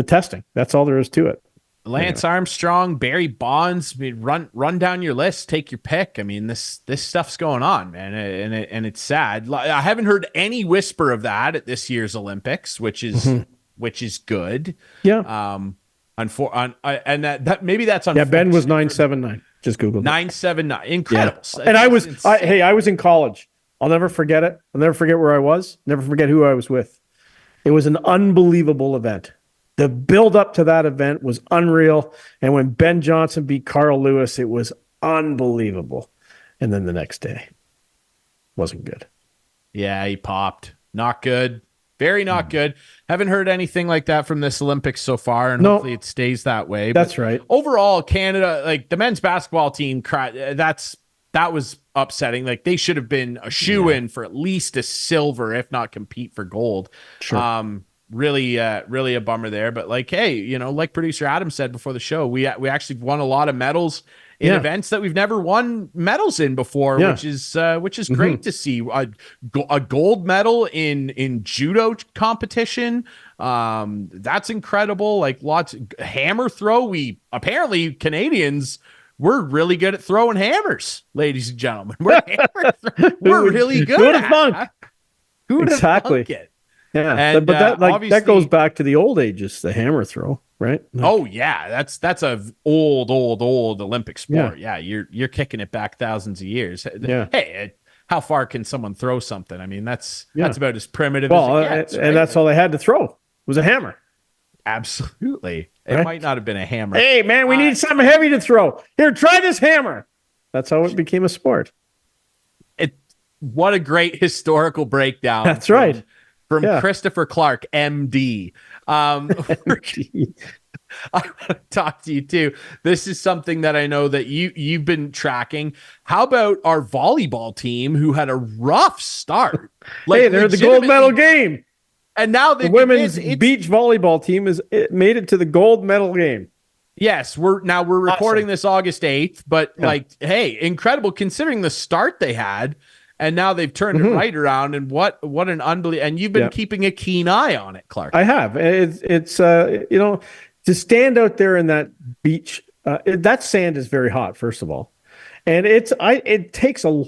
testing. That's all there is to it. Lance Armstrong, Barry Bonds, run down your list, take your pick. I mean, this stuff's going on, man, and it's sad. I haven't heard any whisper of that at this year's Olympics, which is good. Yeah. And that maybe that's unfortunate. Yeah, Ben was 9.79. Just Google 9.79. Incredible. Yeah. And I was in college. I'll never forget it. I'll never forget where I was. Never forget who I was with. It was an unbelievable event. The build up to that event was unreal. And when Ben Johnson beat Carl Lewis, it was unbelievable. And then the next day wasn't good. Yeah, he popped. Not good. Very not good. Haven't heard anything like that from this Olympics so far, and hopefully it stays that way. That's right. Overall, Canada, like the men's basketball team, that was upsetting. Like they should have been a shoe-in for at least a silver, if not compete for gold. Sure. Really a bummer there. But like, hey, like producer Adam said before the show, we actually won a lot of medals in events that we've never won medals in before, which is great to see. A gold medal in judo competition. That's incredible. Like hammer throw. We apparently Canadians, we're really good at throwing hammers, ladies and gentlemen. We're really good at it. Who would have thunk it? Yeah, and, but that goes back to the old ages, the hammer throw, right? That's a old Olympic sport. Yeah, you're kicking it back thousands of years. Yeah. Hey, how far can someone throw something? I mean, that's about as primitive as it gets. And that's all they had to throw was a hammer. Absolutely. It might not have been a hammer. Hey, man, we need something heavy to throw. Here, try this hammer. That's how it became a sport. What a great historical breakdown. That's right. From Christopher Clark, MD. I want to talk to you too. This is something that I know that you've been tracking. How about our volleyball team who had a rough start? Hey, they're the gold medal game. And now the women's beach volleyball team made it to the gold medal game. Yes, we're recording this August 8th, but hey, incredible considering the start they had. And now they've turned it right around, and what an unbelievable! And you've been keeping a keen eye on it, Clark. I have. It's to stand out there in that beach. That sand is very hot, first of all, and it takes a.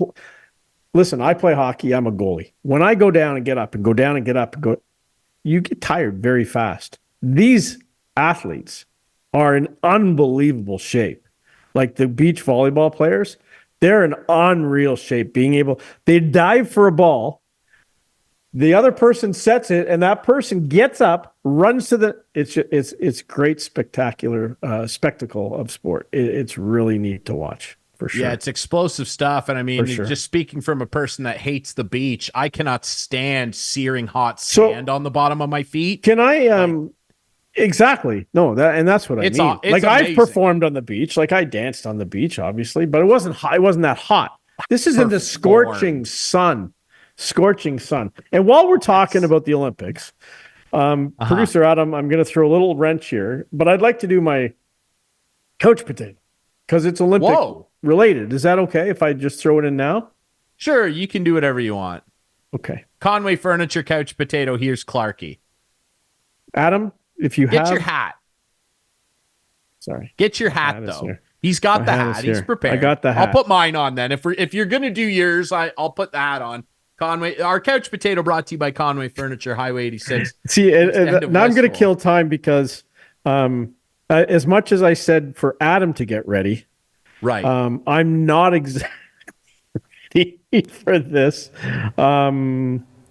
Listen, I play hockey. I'm a goalie. When I go down and get up and go down and get up and go, you get tired very fast. These athletes are in unbelievable shape, like the beach volleyball players. They're in unreal shape, they dive for a ball. The other person sets it, and that person gets up, runs to it's great, spectacular spectacle of sport. It's really neat to watch, for sure. Yeah, it's explosive stuff. And I mean, just speaking from a person that hates the beach, I cannot stand searing hot sand on the bottom of my feet. Can I, exactly. No, that's what I mean. Like amazing. I've performed on the beach, like I danced on the beach, obviously, but it wasn't hot. It wasn't that hot. This is in the scorching sun. scorching sun. And while we're talking about the Olympics, producer Adam, I'm going to throw a little wrench here, but I'd like to do my couch potato because it's Olympic related. Is that okay if I just throw it in now? Sure, you can do whatever you want. Okay. Conway Furniture Couch Potato. Here's Clarkey. Adam, if you get your hat. Sorry. Get your hat though. He's got the hat. He's prepared. I got the hat. I'll put mine on then. If you're gonna do yours, I'll put the hat on. Conway, our couch potato brought to you by Conway Furniture, Highway 86. See, now I'm going to kill time because as much as I said for Adam to get ready, right? I'm not exactly ready for this.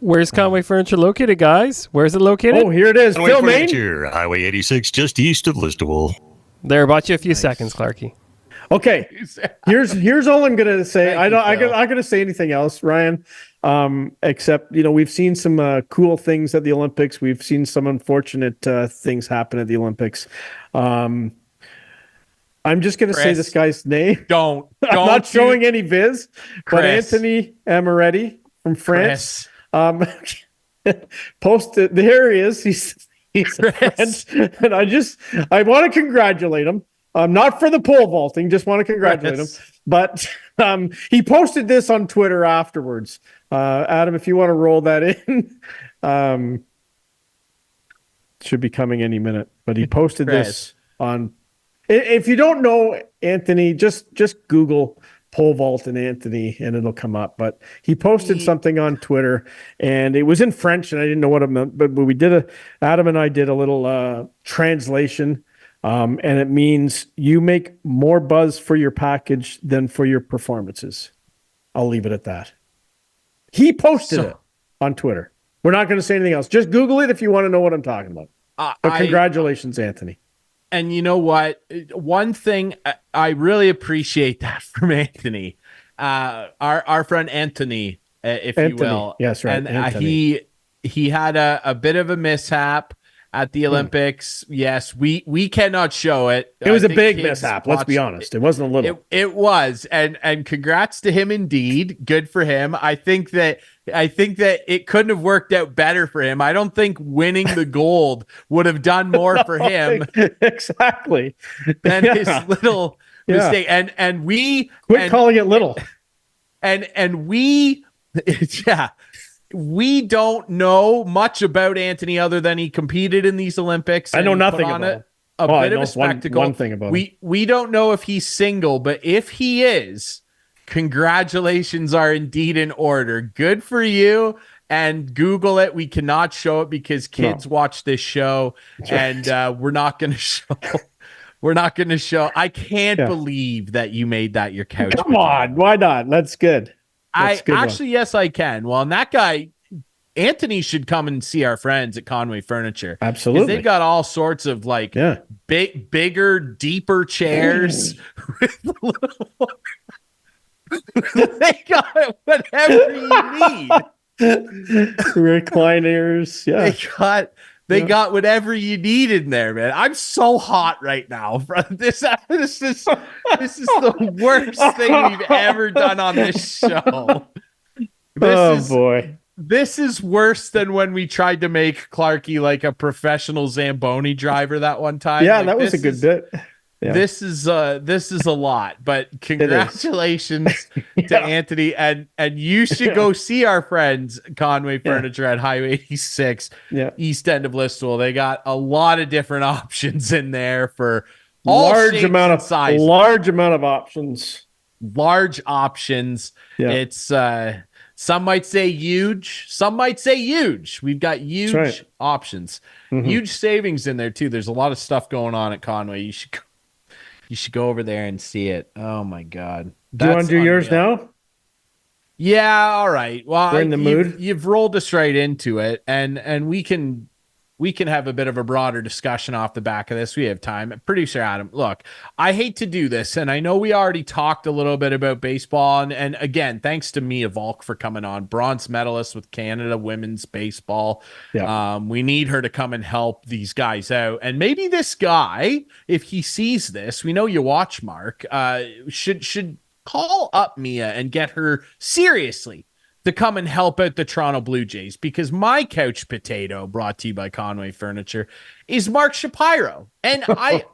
Where's Conway Furniture located, guys? Where's it located? Oh, here it is. Conway Phil Main. Furniture, Highway 86, just east of Listowel. There, bought you a few seconds, Clarkey. Okay, here's all I'm gonna say. I'm gonna say anything else, Ryan. Except we've seen some cool things at the Olympics. We've seen some unfortunate things happen at the Olympics. I'm just gonna say this guy's name. Don't I'm not showing any viz, but Anthony Amaretti from France. Posted. There he is. He's French, and I want to congratulate him. Not for the pole vaulting, just want to congratulate him. But he posted this on Twitter afterwards. Adam, if you want to roll that in, should be coming any minute. But he posted this on. If you don't know Anthony, just Google pole vault and Anthony, and it'll come up. But he posted something on Twitter, and it was in French, and I didn't know what it meant. But Adam and I did a little translation. And it means you make more buzz for your package than for your performances. I'll leave it at that. He posted it on Twitter. We're not going to say anything else. Just Google it if you want to know what I'm talking about. But congratulations, Anthony. And you know what? One thing I really appreciate that from Anthony, our friend Anthony, if you will. Yes, right. And he had a bit of a mishap at the Olympics. Yes, we cannot show it. It was a big mishap. Let's be honest. It wasn't a little. It was, and congrats to him indeed. Good for him. I think that it couldn't have worked out better for him. I don't think winning the gold would have done more for him exactly than his little mistake. And we quit calling it little. And we we don't know much about Anthony other than he competed in these Olympics. I know nothing about it. A bit of a spectacle. One thing about him. We don't know if he's single, but if he is, congratulations are indeed in order. Good for you. And Google it. We cannot show it because kids watch this show, and we're not going to show. We're not going to show. I can't believe that you made that your couch. Come on, why not? That's good. Yes, I can. Well, and that guy, Anthony, should come and see our friends at Conway Furniture. Absolutely. They've got all sorts of bigger, deeper chairs. They got whatever you need. Recliners. Yeah. They got whatever you need in there, man. I'm so hot right now. This is the worst thing we've ever done on this show. Boy. This is worse than when we tried to make Clarkey like a professional Zamboni driver that one time. Yeah, that was a good bit. Yeah. This is a lot, but congratulations to Anthony, and you should go see our friends Conway Furniture at Highway 86, east end of Listowel. They got a lot of different options in there for all large amount of sizes. Large options. Yeah. It's some might say huge, some might say huge. We've got huge options, huge savings in there too. There's a lot of stuff going on at Conway. You should go over there and see it. Oh my God. Do you want to do yours now? Yeah. All right. Well, we're in the mood. You've rolled us right into it, and we can have a bit of a broader discussion off the back of this. We have time. Producer Adam, look, I hate to do this, and I know we already talked a little bit about baseball, and again, thanks to Mia Valcke for coming on, bronze medalist with Canada women's baseball. Yeah. We need her to come and help these guys out, and maybe this guy, if he sees this, we know you watch, Mark, should call up Mia and get her seriously to come and help out the Toronto Blue Jays, because my couch potato, brought to you by Conway Furniture, is Mark Shapiro. And I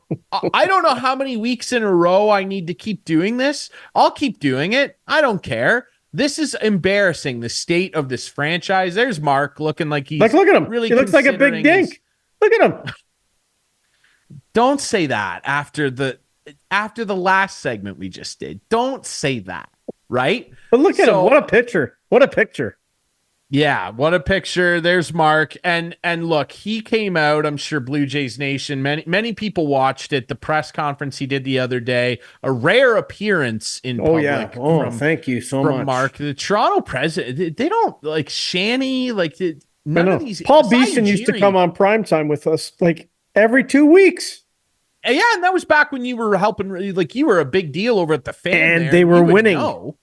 don't know how many weeks in a row I need to keep doing this. I'll keep doing it. I don't care. This is embarrassing, the state of this franchise. There's Mark looking like he's look at him. Really, he looks like a big dink. Look at him. Don't say that after the last segment we just did. Don't say that, right? But look at him. What a picture. What a picture. Yeah, what a picture. There's Mark. And look, he came out, I'm sure Blue Jays Nation, many people watched it, the press conference he did the other day, a rare appearance in public. Oh, yeah. Thank you so much. From Mark. The Toronto president, they don't like Shanny, like none of these. Paul Beeson used to come on primetime with us like every 2 weeks. Yeah, and that was back when you were helping, like you were a big deal over at the Fan. And they were winning.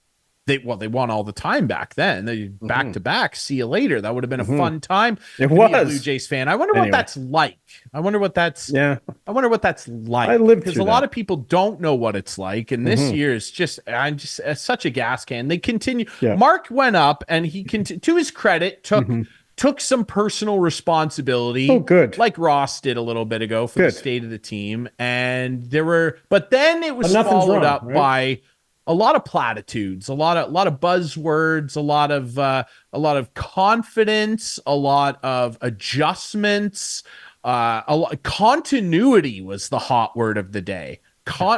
They won all the time back then. They back to back. See you later. That would have been a fun time. It was. Be a Blue Jays fan. I wonder what that's like. I wonder what that's like. I lived because a lot of people don't know what it's like. And this year is just such a gas can. They continue. Yeah. Mark went up and he to his credit took some personal responsibility. Oh, good. Like Ross did a little bit ago for the state of the team. And but then it was followed up by a lot of platitudes, a lot of buzzwords, a lot of confidence, a lot of adjustments, continuity was the hot word of the day.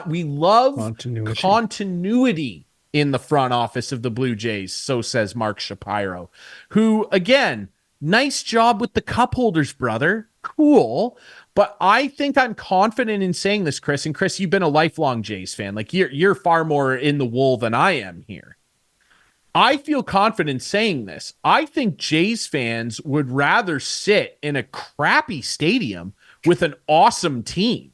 We love continuity in the front office of the Blue Jays, so says Mark Shapiro, who, again, nice job with the cup holders, brother. Cool. But I think I'm confident in saying this, Chris. And Chris, you've been a lifelong Jays fan. Like you're far more in the wool than I am here. I feel confident saying this. I think Jays fans would rather sit in a crappy stadium with an awesome team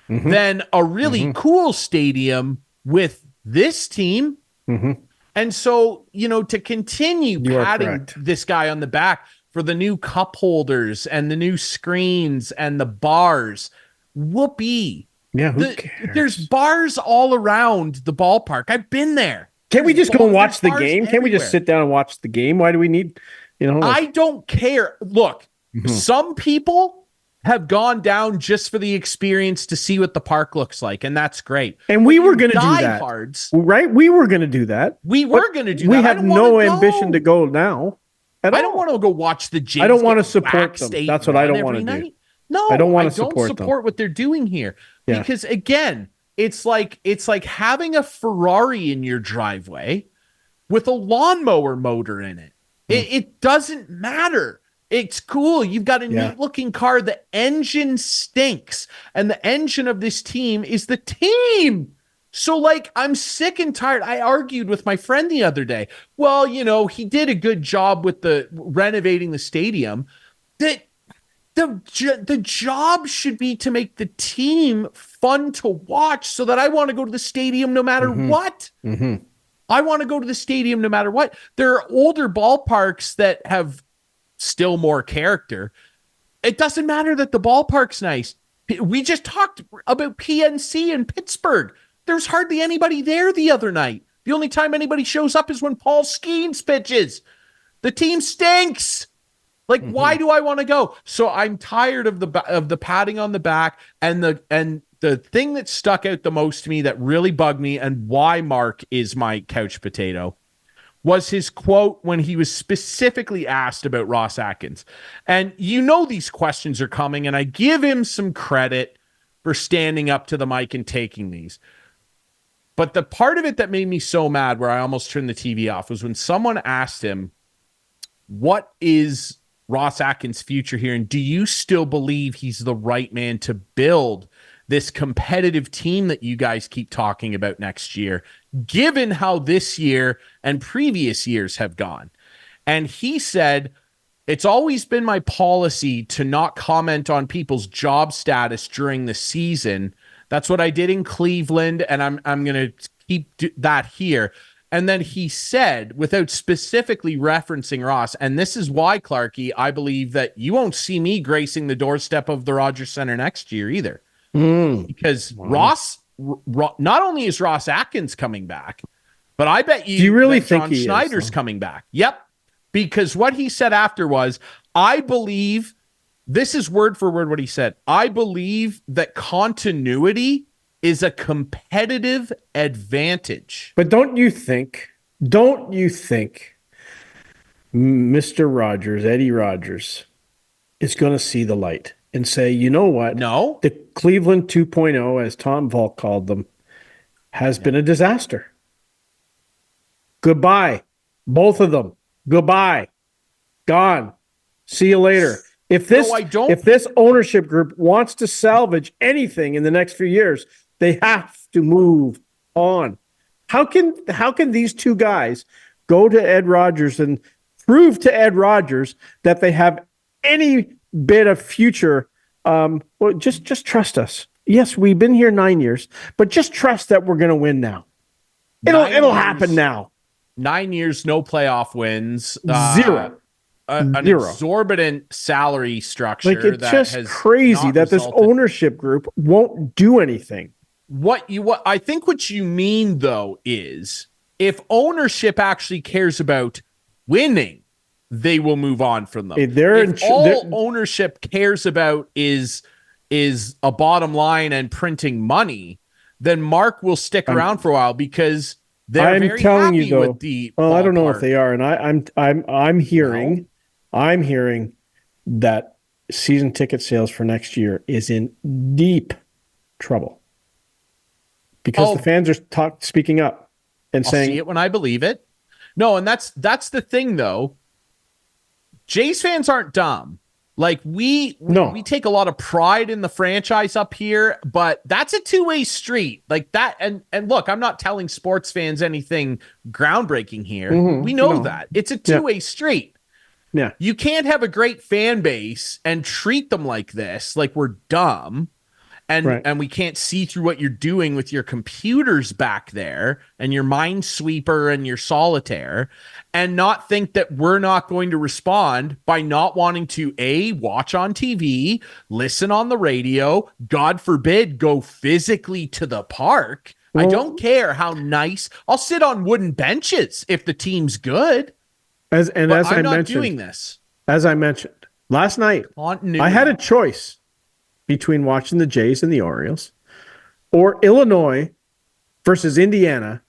than a really cool stadium with this team. And so, to continue patting this guy on the back for the new cup holders and the new screens and the bars. Whoopee. Yeah, who cares? There's bars all around the ballpark. I've been there. Can't we just go and watch the game? Can't we just sit down and watch the game? Why do we need, I don't care. Look, some people have gone down just for the experience to see what the park looks like, and that's great. And we were going to do that. Diehards, right? We were going to do that. We were going to do that. We have no ambition to go now. I don't want to go watch the Jays. I don't want to support them. That's what I don't want to do. No, I don't want to support what they're doing here. Yeah. Because again, it's like having a Ferrari in your driveway with a lawnmower motor in it. It doesn't matter. It's cool. You've got a neat looking car. The engine stinks. And the engine of this team is the team. So, I'm sick and tired. I argued with my friend the other day. Well, he did a good job with the renovating the stadium. The job should be to make the team fun to watch so that I want to go to the stadium no matter what. I want to go to the stadium no matter what. There are older ballparks that have still more character. It doesn't matter that the ballpark's nice. We just talked about PNC in Pittsburgh. There's hardly anybody there the other night. The only time anybody shows up is when Paul Skeens pitches. The team stinks. Why do I want to go? So I'm tired of the patting on the back, and the thing that stuck out the most to me that really bugged me, and why Mark is my couch potato, was his quote when he was specifically asked about Ross Atkins. And these questions are coming, and I give him some credit for standing up to the mic and taking these. But the part of it that made me so mad, where I almost turned the TV off, was when someone asked him, what is Ross Atkins' future here? And do you still believe he's the right man to build this competitive team that you guys keep talking about next year, given how this year and previous years have gone? And he said, it's always been my policy to not comment on people's job status during the season. That's what I did in Cleveland, and I'm going to keep that here. And then he said, without specifically referencing Ross, and this is why, Clarkey, I believe that you won't see me gracing the doorstep of the Rogers Center next year either. Because Ross, not only is Ross Atkins coming back, but I bet you do you really that think John Schneider's coming back. Yep. because what he said after was, I believe, this is word for word what he said, I believe that continuity is a competitive advantage. But don't you think Mr. Rogers, Eddie Rogers, is going to see the light and say, you know what? No. The Cleveland 2.0, as Tom Valk called them, has been a disaster. Goodbye. Both of them. Goodbye. Gone. See you later. If this ownership group wants to salvage anything in the next few years, they have to move on. How can these two guys go to Ed Rogers and prove to Ed Rogers that they have any bit of future? Well, just trust us. Yes, we've been here 9 years, but just trust that we're going to win now. It'll happen now. 9 years, no playoff wins. Zero. An exorbitant salary structure. Like, it's just crazy that this ownership group won't do anything. What I think what you mean, though, is if ownership actually cares about winning, they will move on from them. If ownership cares about is a bottom line and printing money, then Mark will stick around for a while because they're very happy with the ballpark. I don't know if they are, and I'm hearing that season ticket sales for next year is in deep trouble because the fans are speaking up and saying, "I'll see it when I believe it." No, and that's the thing, though. Jays fans aren't dumb. Like we take a lot of pride in the franchise up here, but that's a two-way street. Like that, and look, I'm not telling sports fans anything groundbreaking here. Mm-hmm. We know that. It's a two-way street. Yeah. You can't have a great fan base and treat them like this, like we're dumb. And we can't see through what you're doing with your computers back there and your Minesweeper and your Solitaire, and not think that we're not going to respond by not wanting to watch on TV, listen on the radio, God forbid, go physically to the park. I don't care how nice. I'll sit on wooden benches if the team's good. I'm not doing this. As I mentioned last night, I had a choice between watching the Jays and the Orioles or Illinois versus Indiana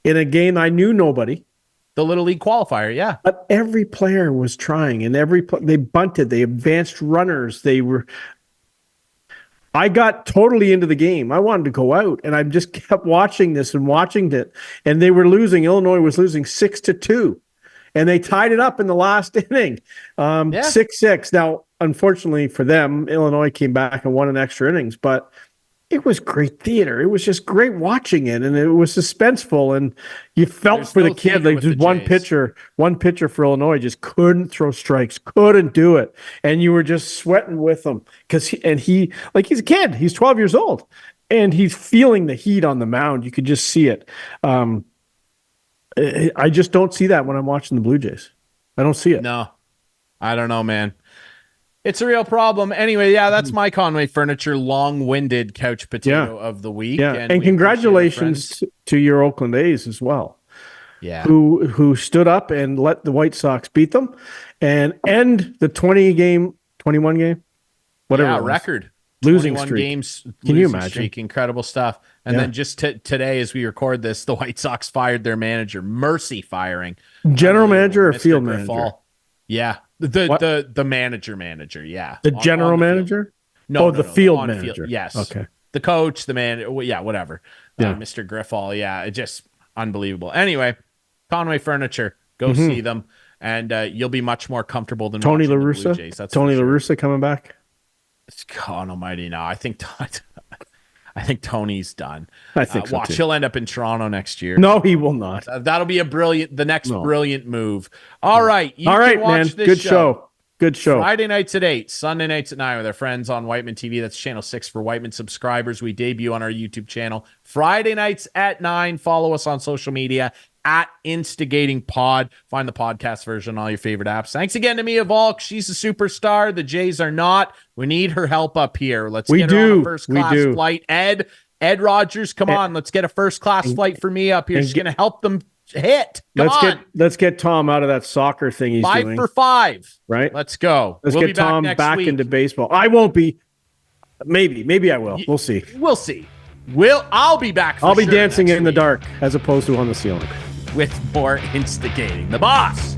in a game I knew nobody. The Little League qualifier, yeah. But every player was trying, and they bunted, they advanced runners. I got totally into the game. I wanted to go out, and I just kept watching this and watching it. And they were losing. Illinois was losing 6-2. And they tied it up in the last inning, 6-6. Now, unfortunately for them, Illinois came back and won in extra innings, but it was great theater. It was just great watching it, and it was suspenseful, and you felt for the kid. Like just one pitcher for Illinois just couldn't throw strikes, couldn't do it, and you were just sweating with him because he's a kid. He's 12 years old, and he's feeling the heat on the mound. You could just see it. I just don't see that when I'm watching the Blue Jays. I don't see it. No, I don't know, man. It's a real problem. Anyway, that's my Conway Furniture long-winded couch potato of the week. Yeah, and congratulations to your Oakland A's as well. Yeah, who stood up and let the White Sox beat them and end the 21 game, whatever record. Losing 21 streak. Games. Can you imagine? Streak, incredible stuff. And then just today, as we record this, the White Sox fired their manager. Mercy firing. General manager or Mr. field Griffall. manager? Yeah, the manager. Yeah, the general manager. No, the field manager. Yes. Okay. The coach, the manager. Yeah, whatever. Yeah. Mr. Griffall. Yeah, just unbelievable. Anyway, Conway Furniture. Go see them, and you'll be much more comfortable than Tony watching La the Russa. Blue Jays. That's Tony La Russa coming back. God Almighty! No, I think Tony's done. I think so watch, too. He'll end up in Toronto next year. No, he will not. That'll be the next brilliant move. All right, all right, man. Good show. Good show. Friday nights at 8, Sunday nights at 9 with our friends on Whiteman TV. That's channel 6 for Whiteman subscribers. We debut on our YouTube channel Friday nights at 9. Follow us on social media at Instigating Pod. Find the podcast version on all your favorite apps. Thanks again to Mia Valcke. She's a superstar. The Jays are not. We need her help up here. Let's get her on a first-class flight. Ed Rogers, come on. Let's get a first-class flight for me up here. She's going to help them hit. Come on. Let's get Tom out of that soccer thing he's 5 doing. for 5. Right? Let's go. Let's We'll get be Tom back week. into baseball. I won't be. Maybe I will. We'll see. We'll see. I'll be back. I'll be sure dancing next in the week dark as opposed to on the ceiling. with more instigating. The boss.